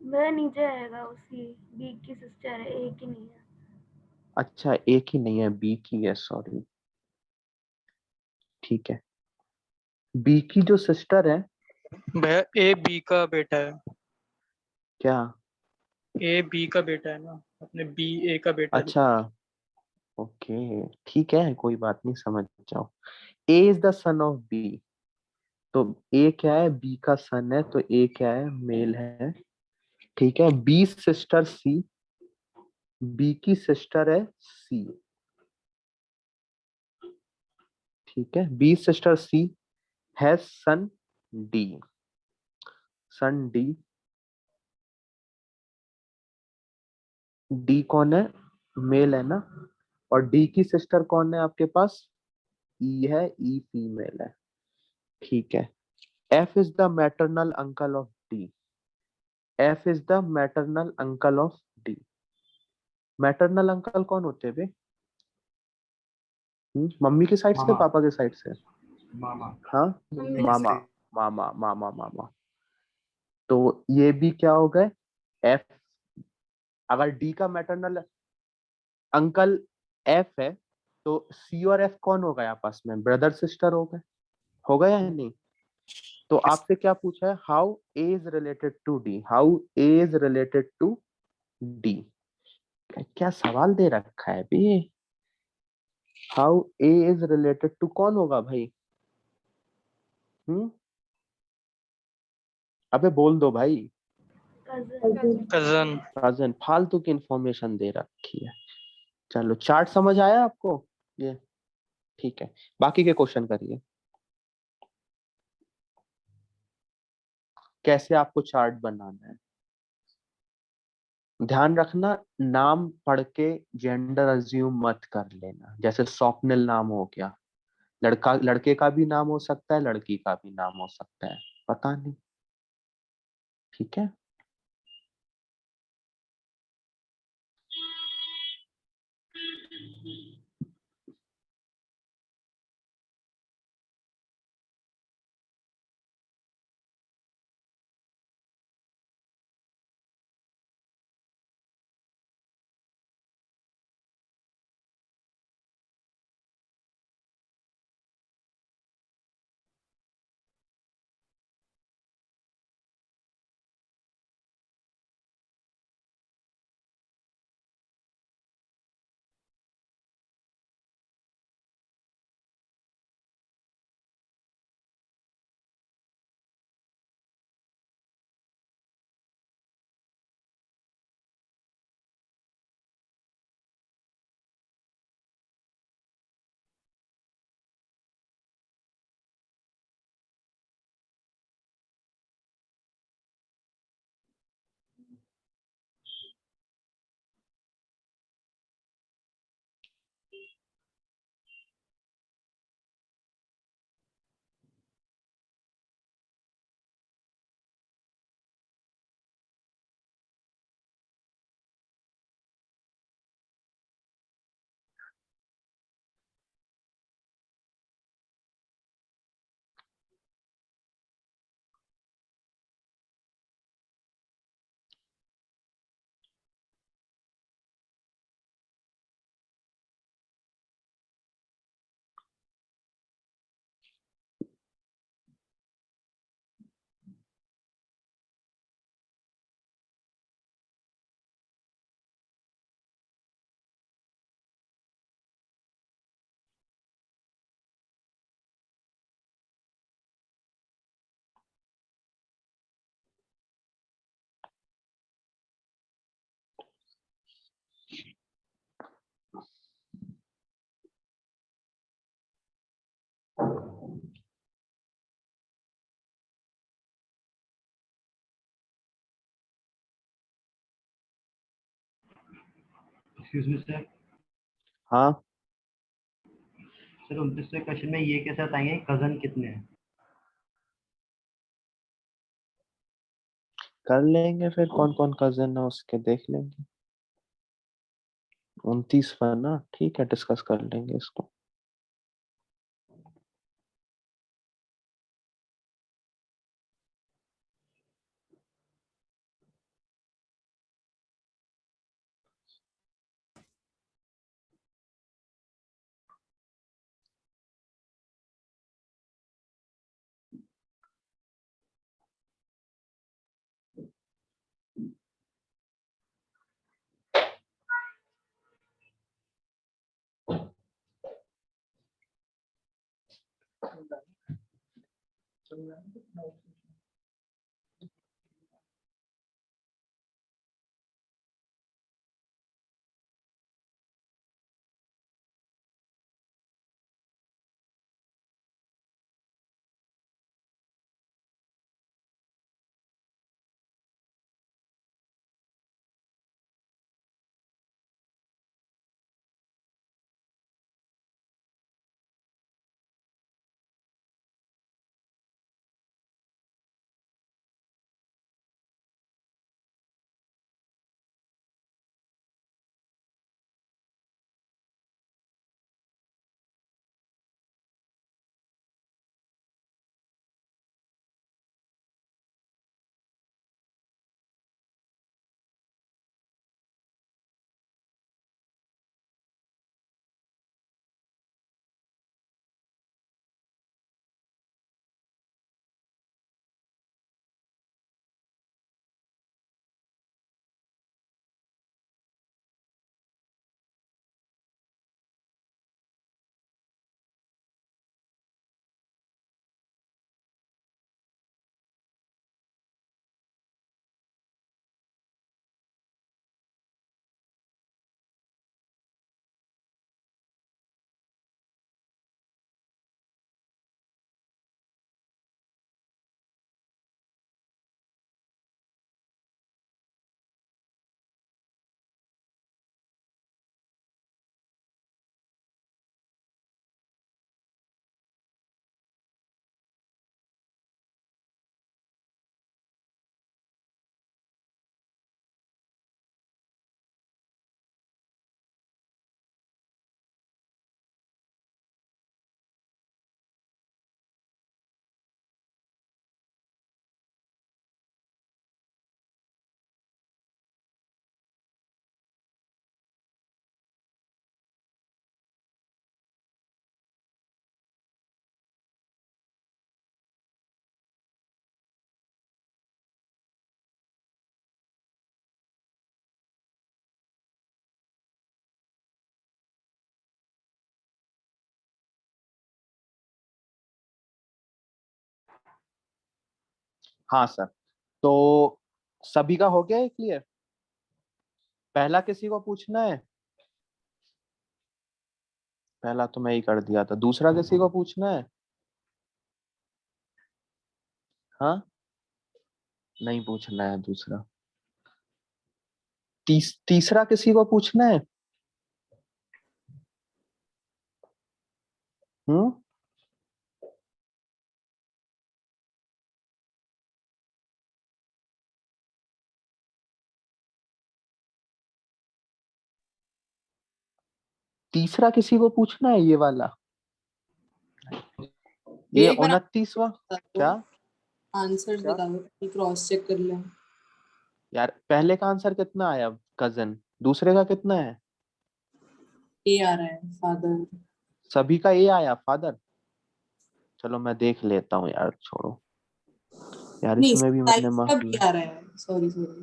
वह नीचे आएगा, उसी बी की सिस्टर है, एक ही नहीं है। अच्छा एक ही नहीं है, बी की है, सॉरी, ठीक है। बी की जो सिस्टर है, भैया ए बी का बेटा है। क्या, ए बी का बेटा है ना, अपने बी ए का बेटा अच्छा ओके ठीक है, कोई बात नहीं, समझ जाओ। A is the son of B, तो ए क्या है, बी का सन है, तो ए क्या है, मेल है, ठीक है, बी सिस्टर सी, बी की सिस्टर है सी। ठीक है, B sister C has son D, son D. D कौन है? मेल है ना, और डी की सिस्टर कौन है आपके पास? ई है, ई फीमेल है। ठीक है, F is the maternal uncle of D, F is the maternal uncle of D. Maternal uncle कौन होते हैं बे? मम्मी के साइड से, मामा। पापा के साइड से? मामा। हाँ, मामा, मामा, मामा, मामा। तो ये भी क्या हो गए? एफ। अगर डी का मैटरनल अंकल एफ है, तो सी और एफ कौन होगा आपस में? ब्रदर सिस्टर हो गया या नहीं? तो आपसे क्या पूछा है? How A is related to D, how A is related to D. क्या सवाल दे रखा है भी? How A is related to कौन होगा भाई? अबे बोल दो भाई। कजन। कजन। फालतू की इंफॉर्मेशन दे रखी है। चलो, चार्ट समझ आया आपको ये? ठीक है, बाकी के क्वेश्चन करिए। कैसे आपको चार्ट बनाना है? ध्यान रखना, नाम पढ़ के जेंडर अज्यूम मत कर लेना। जैसे स्वप्निल नाम हो गया, लड़का, लड़के का भी नाम हो सकता है, लड़की का भी नाम हो सकता है, पता नहीं। ठीक है, एक्सक्यूज मी सर। हाँ, सर 29वें क्वेश्चन में ये कैसे बताएंगे कजन कितने हैं? कर लेंगे फिर, कौन कौन कजन है उसके देख लेंगे। 29वां ना, ठीक है, डिस्कस कर लेंगे इसको। हाँ सर, तो सभी का हो गया है क्लियर? पहला किसी को पूछना है? पहला तो मैं ही कर दिया था, दूसरा किसी को पूछना है? हाँ, नहीं पूछना है दूसरा। तीसरा किसी को पूछना है? हम्म, तीसरा किसी को पूछना है ये वाला, ये एक बार 29वां? क्या आंसर क्या बता दो, क्रॉस चेक कर लें। यार, पहले का आंसर कितना आया कजन, दूसरे का कितना है? ए आ रहा है फादर। सभी का ए आया फादर। चलो मैं देख लेता हूँ यार, छोड़ो यार, नहीं, इसमें भी मैंने 27 का मार्क बी किया। आ रहा है, सॉरी सॉरी।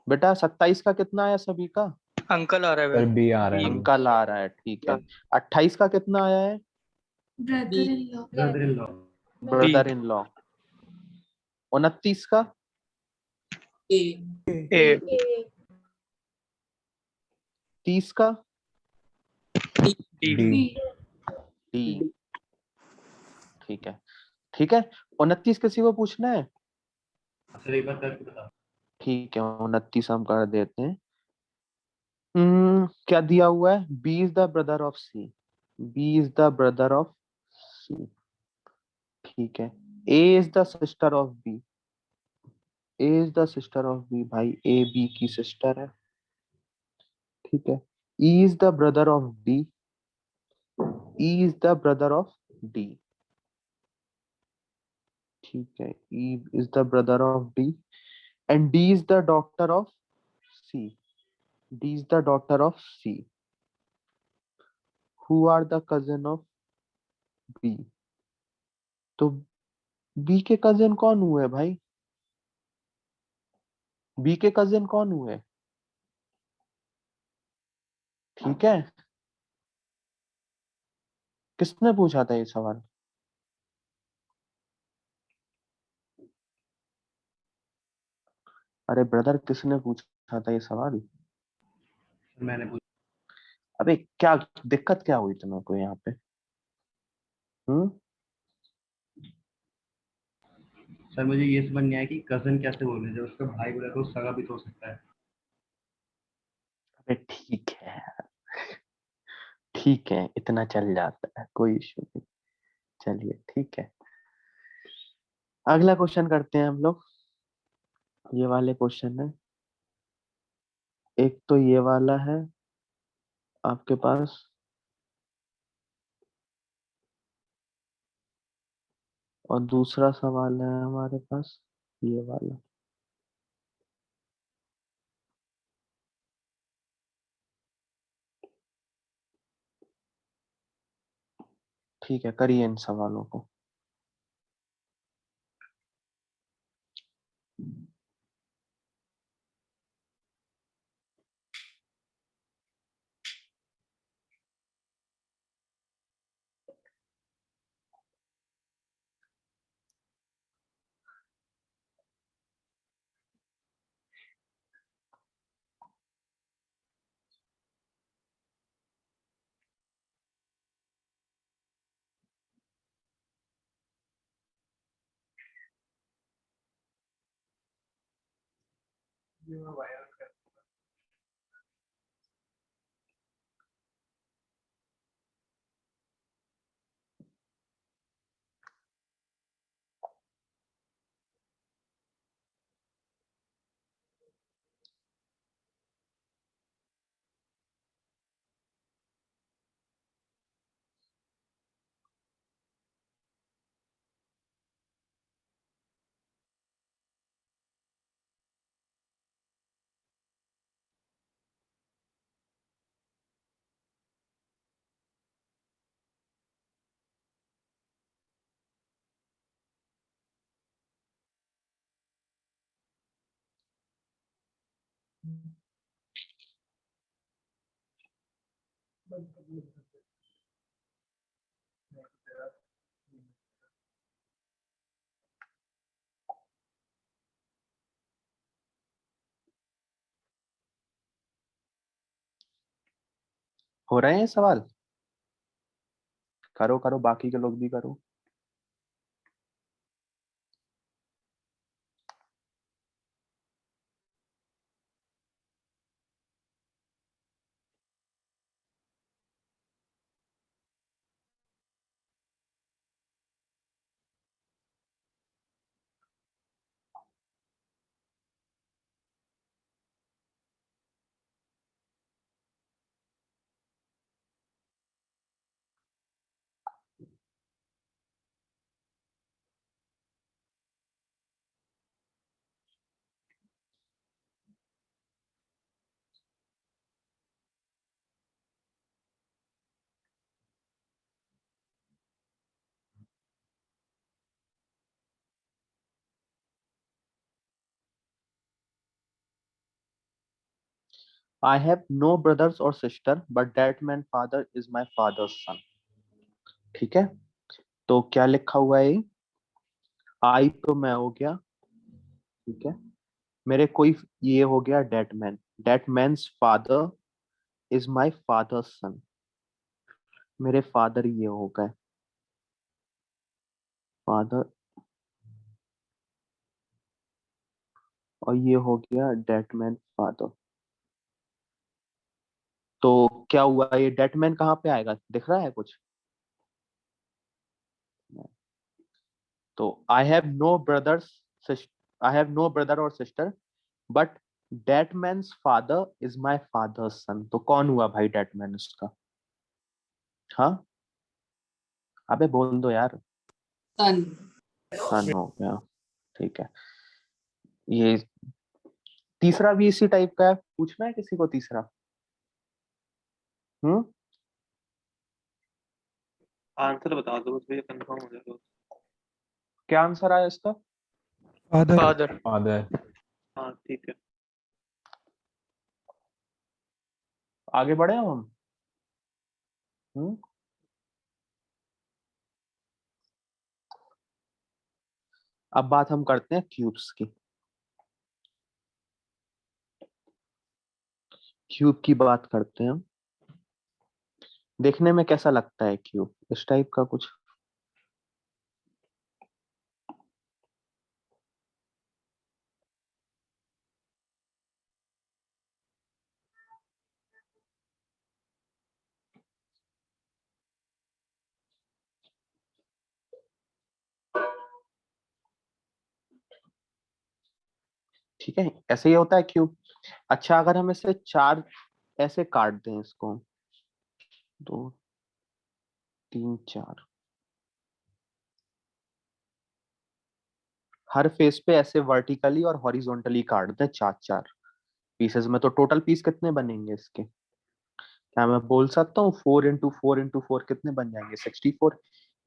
बेटा 27 का कितना आया सभी का? अंकल आ रहा है सर भाई। बी आ रहा है। अंकल आ रहा है, ठीक है। 28 का कितना आया है? Brother in law. Brother in law. B. Brother in law. 29 का? ए। ए। 30 का? डी। डी। डी। ठीक है, ठीक है। 29 किसी को पूछना है? सर एक बार करके बता। ठीक है, 29 हम कर देते हैं। क्या दिया हुआ है? B is the brother of C. B is the brother of C, ठीक है। A is the sister of B. A is the sister of B, भाई ए बी की सिस्टर है, ठीक है। E is the brother of D. E is the brother of D, ठीक है। E is the brother of D and D is the daughter of C. D is the daughter of C. Who are the cousin of B? तो B के cousin कौन हुए भाई? B के cousin कौन हुए? ठीक है, किसने पूछा था ये सवाल? अरे ब्रदर, किसने पूछा था ये सवाल? मैंने पूछा। अबे क्या दिक्कत क्या हुई तुम्हें को यहाँ पे? हम्म, सर मुझे ये समझ नहीं आया कि कजन कैसे बोले, जब उसका भाई बोला तो सगा भी तो हो सकता है। अबे ठीक है, ठीक है, इतना चल जाता है, कोई इशू नहीं। चलिए ठीक है, अगला क्वेश्चन करते हैं हम लोग। ये वाले क्वेश्चन है, एक तो ये वाला है आपके पास, और दूसरा सवाल है हमारे पास ये वाला। ठीक है, करिए इन सवालों को। हो रहे हैं ये सवाल? करो करो, बाकी के लोग भी करो। I have no brothers or sister, but that man father is my father's son. ठीक है, तो क्या लिखा हुआ है? आई तो मैं हो गया, ठीक है। मेरे कोई ये हो गया that man, that man's father is my father's son. मेरे फादर ये हो गए, फादर, और ये हो गया डेट मैन फादर। तो क्या हुआ, ये डेट मैन कहाँ पे आएगा, दिख रहा है कुछ? तो I have no brothers, I have no brother और sister, but that man's father is my father's son. तो कौन हुआ भाई डेट मैन उसका? हाँ, अबे बोल दो यार। सन। सन हो गया, ठीक है। ये तीसरा भी इसी टाइप का है, पूछना है किसी को तीसरा? हम्म, आंसर बता दो, मुझे कंफर्म हो जाएगा। क्या आंसर आया इसका? फादर। फादर। हाँ ठीक है। आगे बढ़े हम। हम्म, अब बात हम करते हैं क्यूब्स की। क्यूब की बात करते हैं हम। देखने में कैसा लगता है क्यूब? इस टाइप का कुछ। ठीक है, ऐसे ही होता है क्यूब। अच्छा, अगर हम इसे चार ऐसे काट दें इसको, 2 3 4, हर फेस पे ऐसे वर्टिकली और हॉरिजॉन्टली काट दें 4 4 पीसेस में, तो टोटल पीस कितने बनेंगे इसके? क्या मैं बोल सकता हूँ 4 × 4 × 4 कितने बन जाएंगे? 64।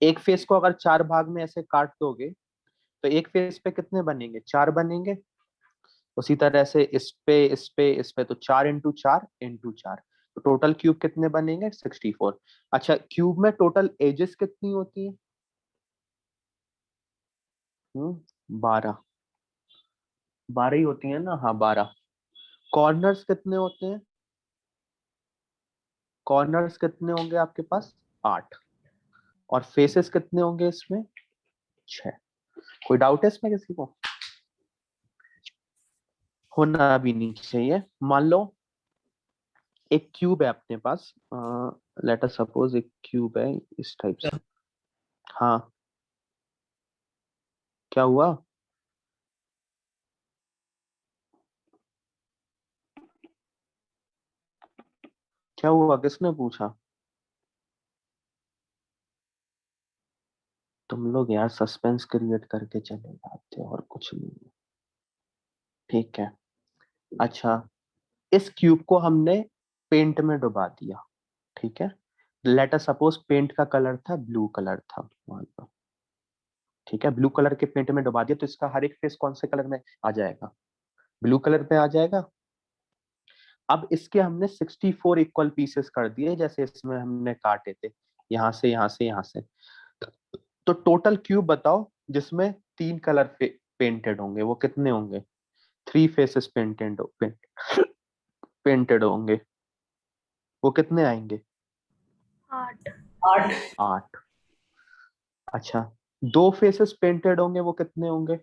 एक फेस को अगर 4 भाग में ऐसे काट दोगे तो एक फेस पे कितने बनेंगे? 4 बनेंगे। उसी तरह से इस पे इस पे इस पे, तो 4 × 4 × 4, तो टोटल क्यूब कितने बनेंगे? 64। अच्छा, क्यूब में टोटल एजेस कितनी होती है? 12। 12 ही होती है ना? हाँ 12। कॉर्नर्स कितने होते हैं? कॉर्नर्स कितने होंगे आपके पास? 8। और फेसेस कितने होंगे इसमें? 6। कोई डाउट है इसमें किसी को? होना भी नहीं चाहिए। मान लो एक क्यूब है अपने पास, लेट अस सपोज एक क्यूब है इस टाइप से। हाँ, क्या हुआ? क्या हुआ, किसने पूछा? तुम लोग यार सस्पेंस क्रिएट करके चले जाते हो और कुछ नहीं है। ठीक है, अच्छा, इस क्यूब को हमने पेंट में डुबा दिया, ठीक है। लेट अस सपोज पेंट का कलर था ब्लू कलर था वहां पर, ठीक है। ब्लू कलर के पेंट में डुबा दिया तो इसका हर एक फेस कौन से कलर में आ जाएगा? ब्लू कलर में आ जाएगा। अब इसके हमने 64 इक्वल पीसेस कर दिए, जैसे इसमें हमने काटे थे, यहाँ से यहाँ से यहाँ से। तो टोटल क्यूब बताओ जिसमें 3 कलर पेंटेड होंगे, वो कितने होंगे? 3 फेसेस पेंटेड होंगे, वो कितने आएंगे? 8 8 8। अच्छा, 2 फेसेस पेंटेड होंगे, वो कितने होंगे?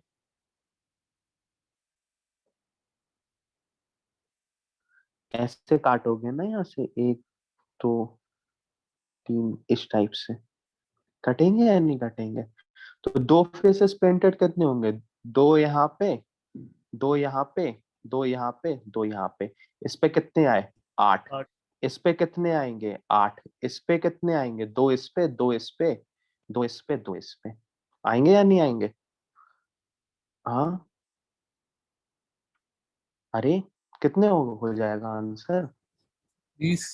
ऐसे काटोगे ना, यहाँ से 1 2 3 इस टाइप से कटेंगे या नहीं कटेंगे? तो 2 फेसेस पेंटेड कितने होंगे? 2 यहाँ पे, 2 यहाँ पे, 2 यहाँ पे, 2 यहाँ पे। इस पे कितने आए? 8। 8। इस पे कितने आएंगे? 8। इस पे कितने आएंगे? 2 इस पे, 2 इस पे, 2 इस पे, 2 इस पे। आएंगे या नहीं आएंगे? हाँ, अरे कितने हो जाएगा आंसर? 20।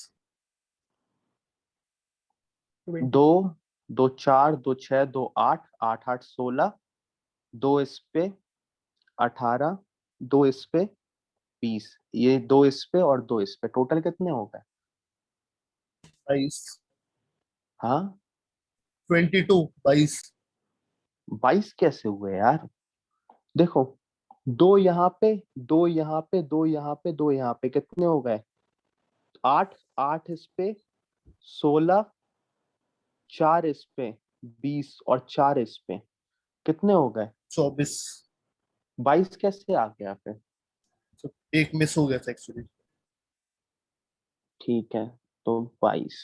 2 2 4 2 6 2 8 8 8 16, 2 इस पे 18, 2 इस पे 20, ये 2 इस पे और 2 इस पे, टोटल कितने हो गए? 22। हाँ, 22। 22 कैसे हुए यार? देखो, 2 यहाँ पे, 2 यहाँ पे, 2 यहाँ पे, 2 यहाँ पे, कितने हो गए? 8 8 इस पे 16, 4 इस पे 20 और 4 इस पे, कितने हो गए? 24। 22 कैसे आ गया फिर? एक मिस हो गया था एक्चुअली। ठीक है, तो 22।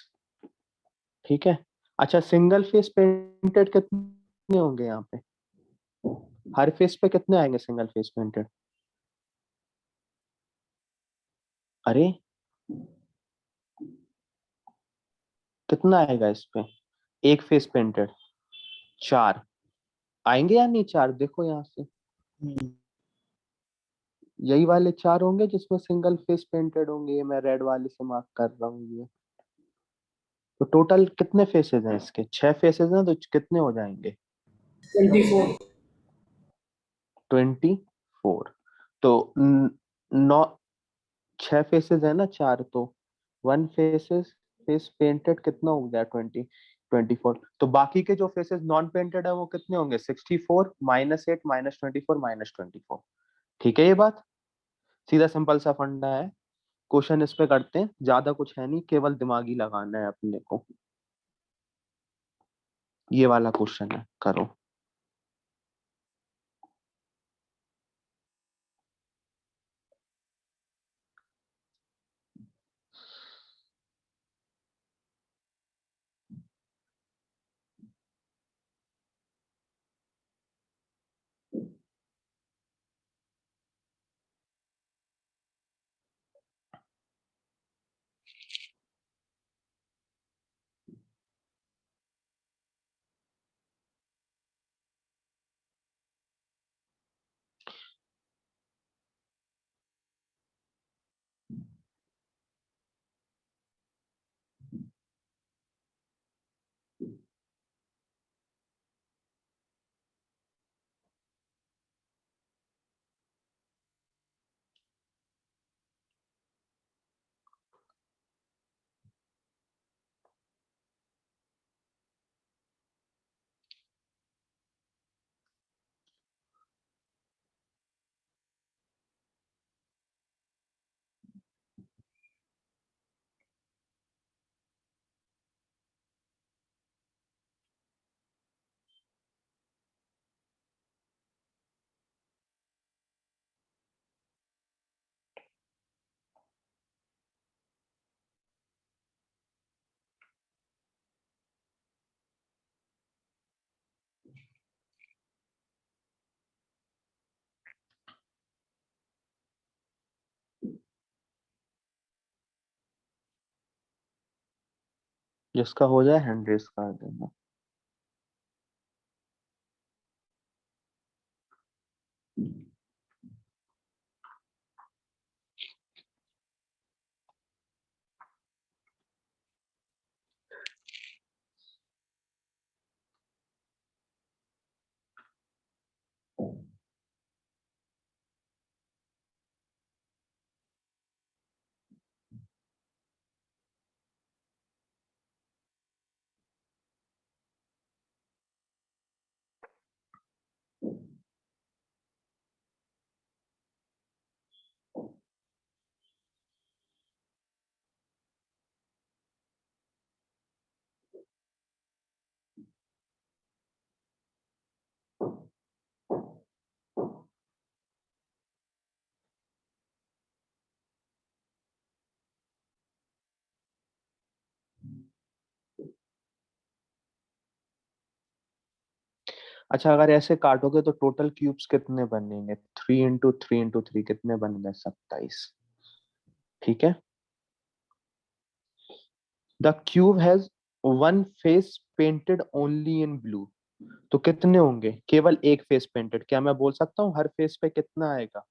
ठीक है। अच्छा, सिंगल फेस पेंटेड कितने होंगे यहाँ पे? हर फेस पे कितने आएंगे सिंगल फेस पेंटेड? अरे कितना आएगा इस पे? एक फेस पेंटेड 4 आएंगे या नहीं? 4 देखो यहाँ से, यही वाले 4 होंगे जिसमें सिंगल फेस पेंटेड होंगे। ये मैं रेड वाले से मार्क कर रहा हूँ ये। तो टोटल कितने फेसेस हैं इसके? 6 फेसेस हैं, तो कितने हो जाएंगे? 24 24। तो 9, 6 फेसेस है ना, 4, तो 1 फेसेस फेस पेंटेड कितना हो गया? 24। तो बाकी के जो फेसेस नॉन पेंटेड है वो कितने होंगे? 64 -8 -24 -24। ठीक है, ये बात सीधा सिंपल सा फंडा है। क्वेश्चन इस पे करते हैं, ज्यादा कुछ है नहीं, केवल दिमागी लगाना है अपने को। ये वाला क्वेश्चन है, करो। जिसका हो जाए हैंड रेस कर देना। अच्छा, अगर ऐसे काटोगे तो टोटल क्यूब्स कितने बनेंगे? 3 × 3 × 3 कितने बनेंगे? 27। ठीक है। The cube has one face painted only in blue. तो कितने होंगे? केवल एक फेस पेंटेड। क्या मैं बोल सकता हूँ हर फेस पे कितना आएगा?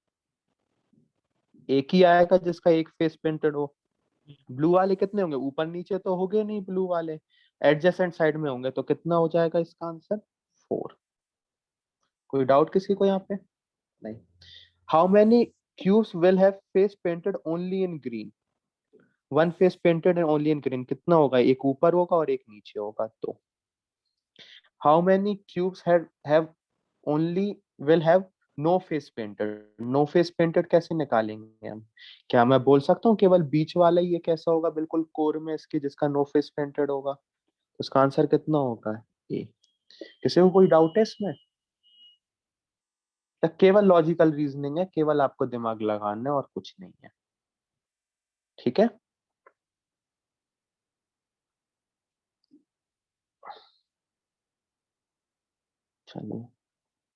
एक ही आएगा जिसका एक फेस पेंटेड हो। ब्लू वाले कितने होंगे? ऊपर नीचे तो होंगे नहीं ब्लू वाले, एडजेसेंट साइड में होंगे। तो कितना हो जाएगा इसका आंसर? 4। कोई डाउट किसी को यहाँ पे? नहीं। How many cubes will have face painted only in green? One face painted and only in green कितना होगा? एक ऊपर होगा और एक नीचे होगा। तो how many cubes have only will have no face painted? No face painted कैसे निकालेंगे हम? क्या मैं बोल सकता हूँ केवल बीच वाला ही ये कैसा होगा बिल्कुल कोर में इसके, जिसका नो फेस पेंटेड होगा? उसका आंसर कितना होगा? ए। किसी को कोई डाउट है इसमें? या केवल लॉजिकल रीजनिंग है, केवल आपको दिमाग लगाना है और कुछ नहीं है। ठीक है। चलिए,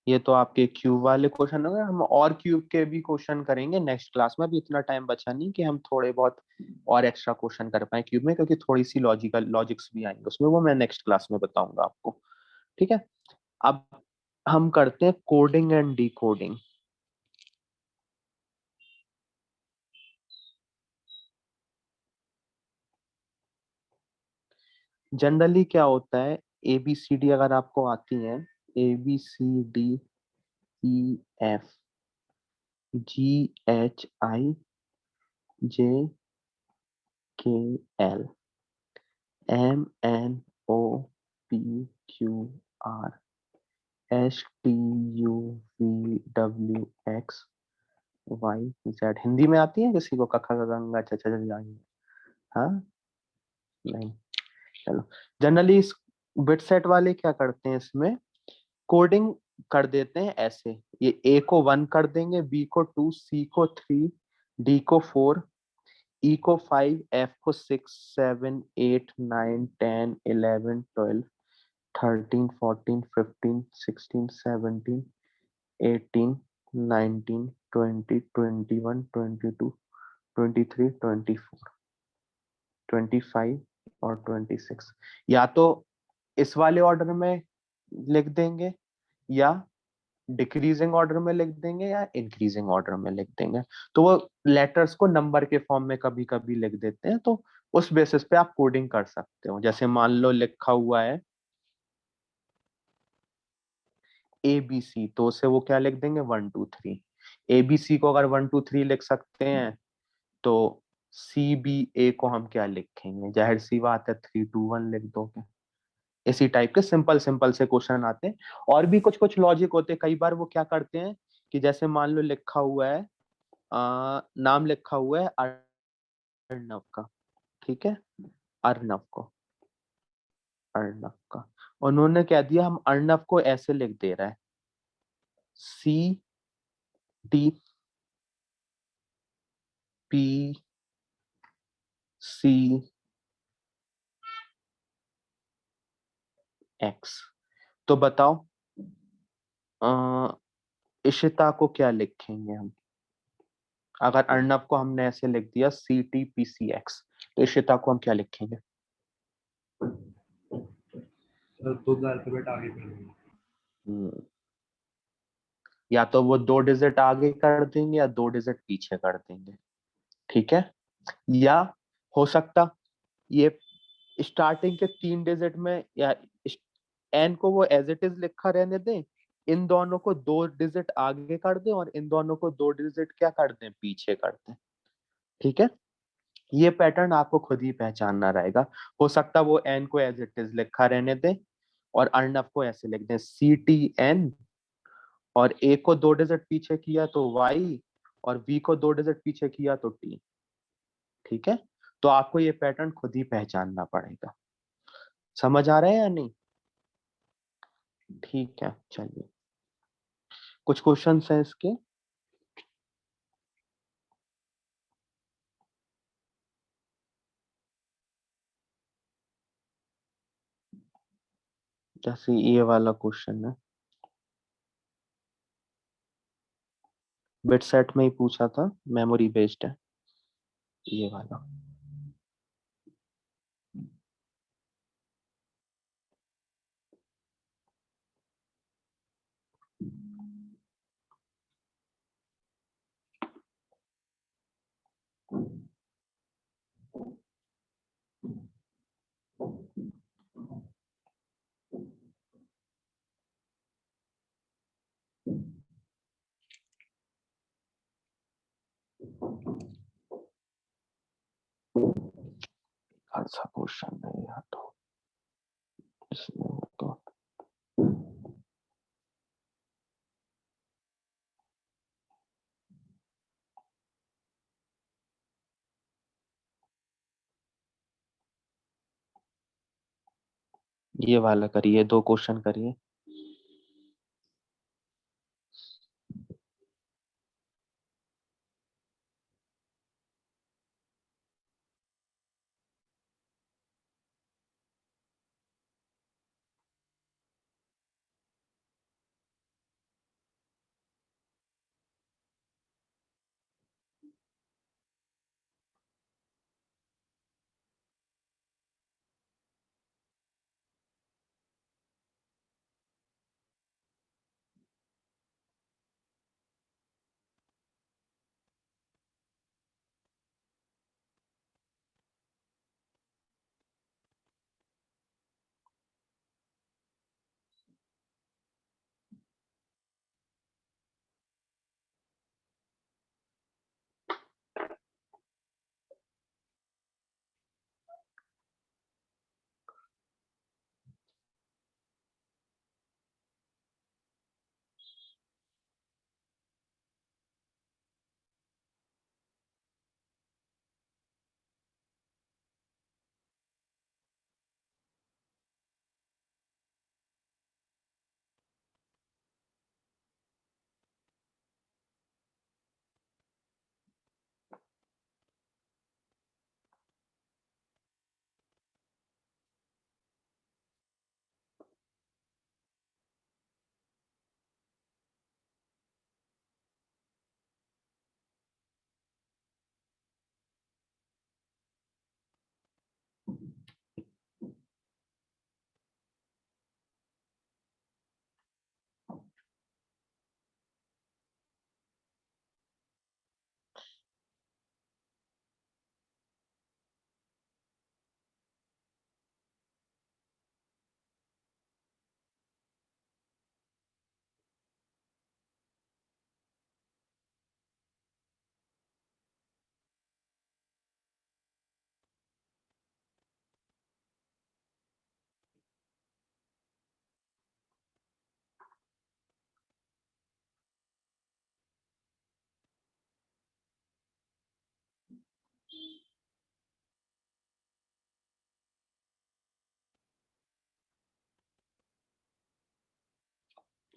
ये तो आपके क्यूब वाले क्वेश्चन हो गए। हम और क्यूब के भी क्वेश्चन करेंगे नेक्स्ट क्लास में। अभी इतना टाइम बचा नहीं कि हम थोड़े बहुत और एक्स्ट्रा क्वेश्चन कर पाए क्यूब में, क्योंकि थोड़ी सी लॉजिक्स भी आएंगे उसमें, वो मैं नेक्स्ट क्लास में बताऊंगा आपको। ठीक है। अब हम करते हैं कोडिंग एंड डिकोडिंग। जनरली क्या होता है, ABCD अगर आपको आती है, ABCDEFGHIJKLMNOPQRSTUVWXYZ। हिंदी में आती है किसी को? कखा गंगा चचा जाएंगे? हाँ, नहीं। चलो, जनरली इस बिट सेट वाले क्या करते हैं, इसमें कोडिंग कर देते हैं ऐसे। ये A को 1 कर देंगे, B को 2, C को 3, D को 4, E को 5, F को 6, 7, 8, 9, 10, 11, 12, 13, 14, 15, 16, 17, 18, 19, 20, 21, 22, 23, 24, 25 और 26। या तो इस वाले ऑर्डर में लिख देंगे, या डिक्रीजिंग ऑर्डर में लिख देंगे, या इंक्रीजिंग ऑर्डर में लिख देंगे। तो वो लेटर्स को नंबर के फॉर्म में कभी कभी लिख देते हैं। तो उस बेसिस पे आप कोडिंग कर सकते हो। जैसे मान लो लिखा हुआ है ABC, तो उसे वो क्या लिख देंगे? 1 2 3। ABC को अगर 1 2 3 लिख सकते हैं, तो CBA को हम क्या लिखेंगे? जाहिर सी बात है 3 2 1 लिख दोगे। इसी टाइप के सिंपल सिंपल से क्वेश्चन आते हैं। और भी कुछ कुछ लॉजिक होते हैं। कई बार वो क्या करते हैं कि जैसे मान लो लिखा हुआ है, नाम लिखा हुआ है अर्नव का। ठीक है, अर्नव को, अर्नव का उन्होंने क्या दिया, हम अर्नव को ऐसे लिख दे रहा है CTPCX। तो बताओ इशिता को क्या लिखेंगे हम? अगर अर्नव को हमने ऐसे लिख दिया CTPCX, तो इशिता को हम क्या लिखेंगे? दो अल्फाबेट आगे कर देंगे। या तो वो 2 डिजिट आगे कर देंगे या 2 डिजिट पीछे कर देंगे। ठीक है। या हो सकता ये स्टार्टिंग के 3 डिजिट में, या एन को वो एज इट इज लिखा रहने दें, इन दोनों को 2 डिजिट आगे कर दें और इन दोनों को 2 डिजिट क्या कर दें? पीछे कर दें। ठीक है। ये पैटर्न आपको खुद ही पहचानना रहेगा। हो सकता वो एन को एज इट इज लिखा रहने दें और अर्नव को ऐसे लिख दें CTN, और ए को 2 डिजिट पीछे किया तो Y, और बी को 2 डिजिट पीछे किया तो T। ठीक है। तो आपको ये पैटर्न खुद ही पहचानना पड़ेगा। समझ आ रहा है या नहीं? ठीक है, चलिए कुछ क्वेश्चंस हैं इसके। जैसे ये वाला क्वेश्चन है, बिट सेट में ही पूछा था, मेमोरी बेस्ड है ये वाला। कौन सा क्वेश्चन है यार, तो इसमें तो ये वाला करिए, 2 क्वेश्चन करिए।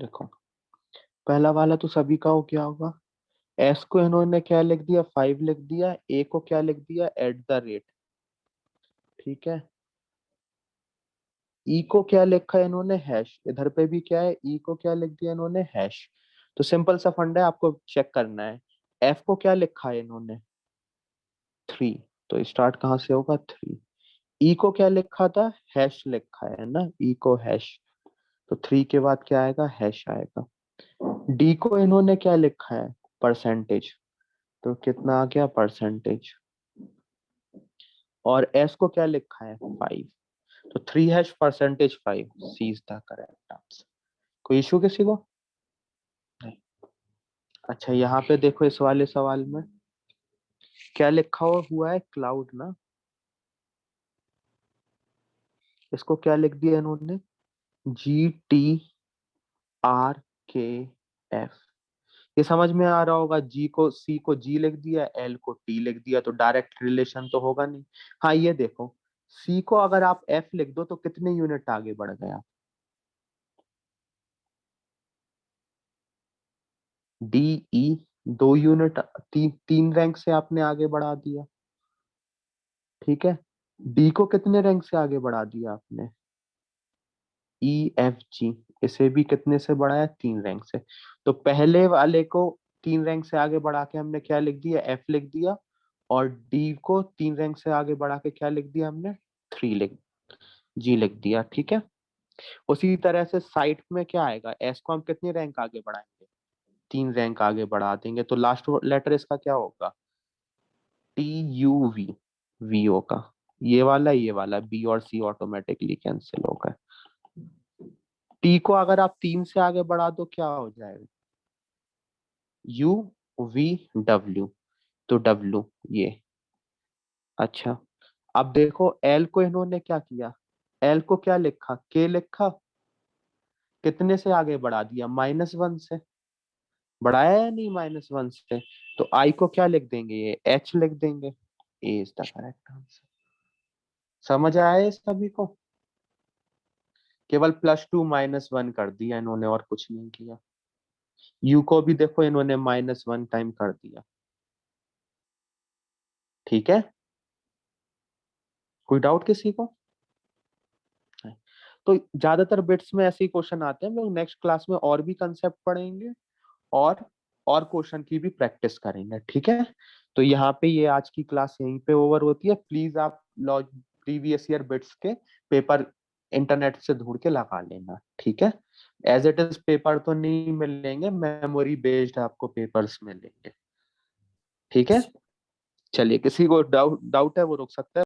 देखो पहला वाला तो सभी का हो क्या होगा, एस को इन्होंने क्या लिख दिया, 5 लिख दिया, ए को क्या लिख दिया, एट द रेट। ठीक है, ई को क्या लिखा है इन्होंने, हैश। इधर पे भी क्या है, ई को क्या लिख दिया इन्होंने, हैश। तो सिंपल सा फंडा है, आपको चेक करना है। एफ को क्या लिखा है इन्होंने, 3। तो स्टार्ट कहाँ से होगा, 3। ई को क्या लिखा था, हैश लिखा है ना, ई को हैश। तो 3 के बाद क्या आएगा, हैश आएगा। डी को इन्होंने क्या लिखा है, परसेंटेज। तो कितना आ गया, परसेंटेज। और एस को क्या लिखा है, 5। तो 3 hash percentage 5, C is the correct answer. कोई इशू किसी को नहीं। अच्छा यहाँ पे देखो, इस वाले सवाल में क्या लिखा हुआ है, क्लाउड ना। इसको क्या लिख दिया इन्होंने, GTRKF। ये समझ में आ रहा होगा, जी को सी को जी लिख दिया, एल को टी लिख दिया, तो डायरेक्ट रिलेशन तो होगा नहीं। हाँ ये देखो, सी को अगर आप एफ लिख दो तो कितने यूनिट आगे बढ़ गया, डी ई 2 यूनिट, 3 रैंक से आपने आगे बढ़ा दिया। ठीक है, डी को कितने रैंक से आगे बढ़ा दिया आपने, EFG, इसे भी कितने से बढ़ाया, 3 रैंक से। तो पहले वाले को 3 रैंक से आगे बढ़ा के हमने क्या लिख दिया, एफ लिख दिया, और डी को 3 रैंक से आगे बढ़ा के क्या लिख दिया हमने, जी लिख दिया। ठीक है, उसी तरह से साइड में क्या आएगा, एस को हम कितनी रैंक आगे बढ़ाएंगे, 3 रैंक आगे बढ़ा देंगे, तो लास्ट लेटर इसका क्या होगा, TUV, वी होगा। ये वाला बी और सी ऑटोमेटिकली कैंसिल होगा। टी को अगर आप 3 से आगे बढ़ा दो क्या हो जाएगा, UVW, तो W ये। अच्छा, अब देखो L को इन्होंने क्या किया, L को क्या लिखा, K लिखा, कितने से आगे बढ़ा दिया, -1 से बढ़ाया या नहीं, -1 से, तो I को क्या लिख देंगे, ये H लिख देंगे। ए इज द करेक्ट आंसर। समझ आया सभी को, केवल +2 -1 कर दिया इन्होंने और कुछ नहीं किया। U को भी देखो इन्होंने -1 टाइम कर दिया। ठीक है, कोई डाउट किसी को? तो ज्यादातर बिट्स में ऐसे ही क्वेश्चन आते हैं। हम लोग नेक्स्ट क्लास में और भी कंसेप्ट पढ़ेंगे और क्वेश्चन की भी प्रैक्टिस करेंगे। ठीक है, तो यहाँ पे ये आज की क्लास यहीं पे ओवर होती है। प्लीज आप प्रीवियस ईयर बिट्स के पेपर इंटरनेट से ढूंढ के लगा लेना। ठीक है, एज इट इज पेपर तो नहीं मिलेंगे, मेमोरी बेस्ड आपको पेपर्स मिलेंगे। ठीक है, चलिए, किसी को डाउट है वो रुक सकता है।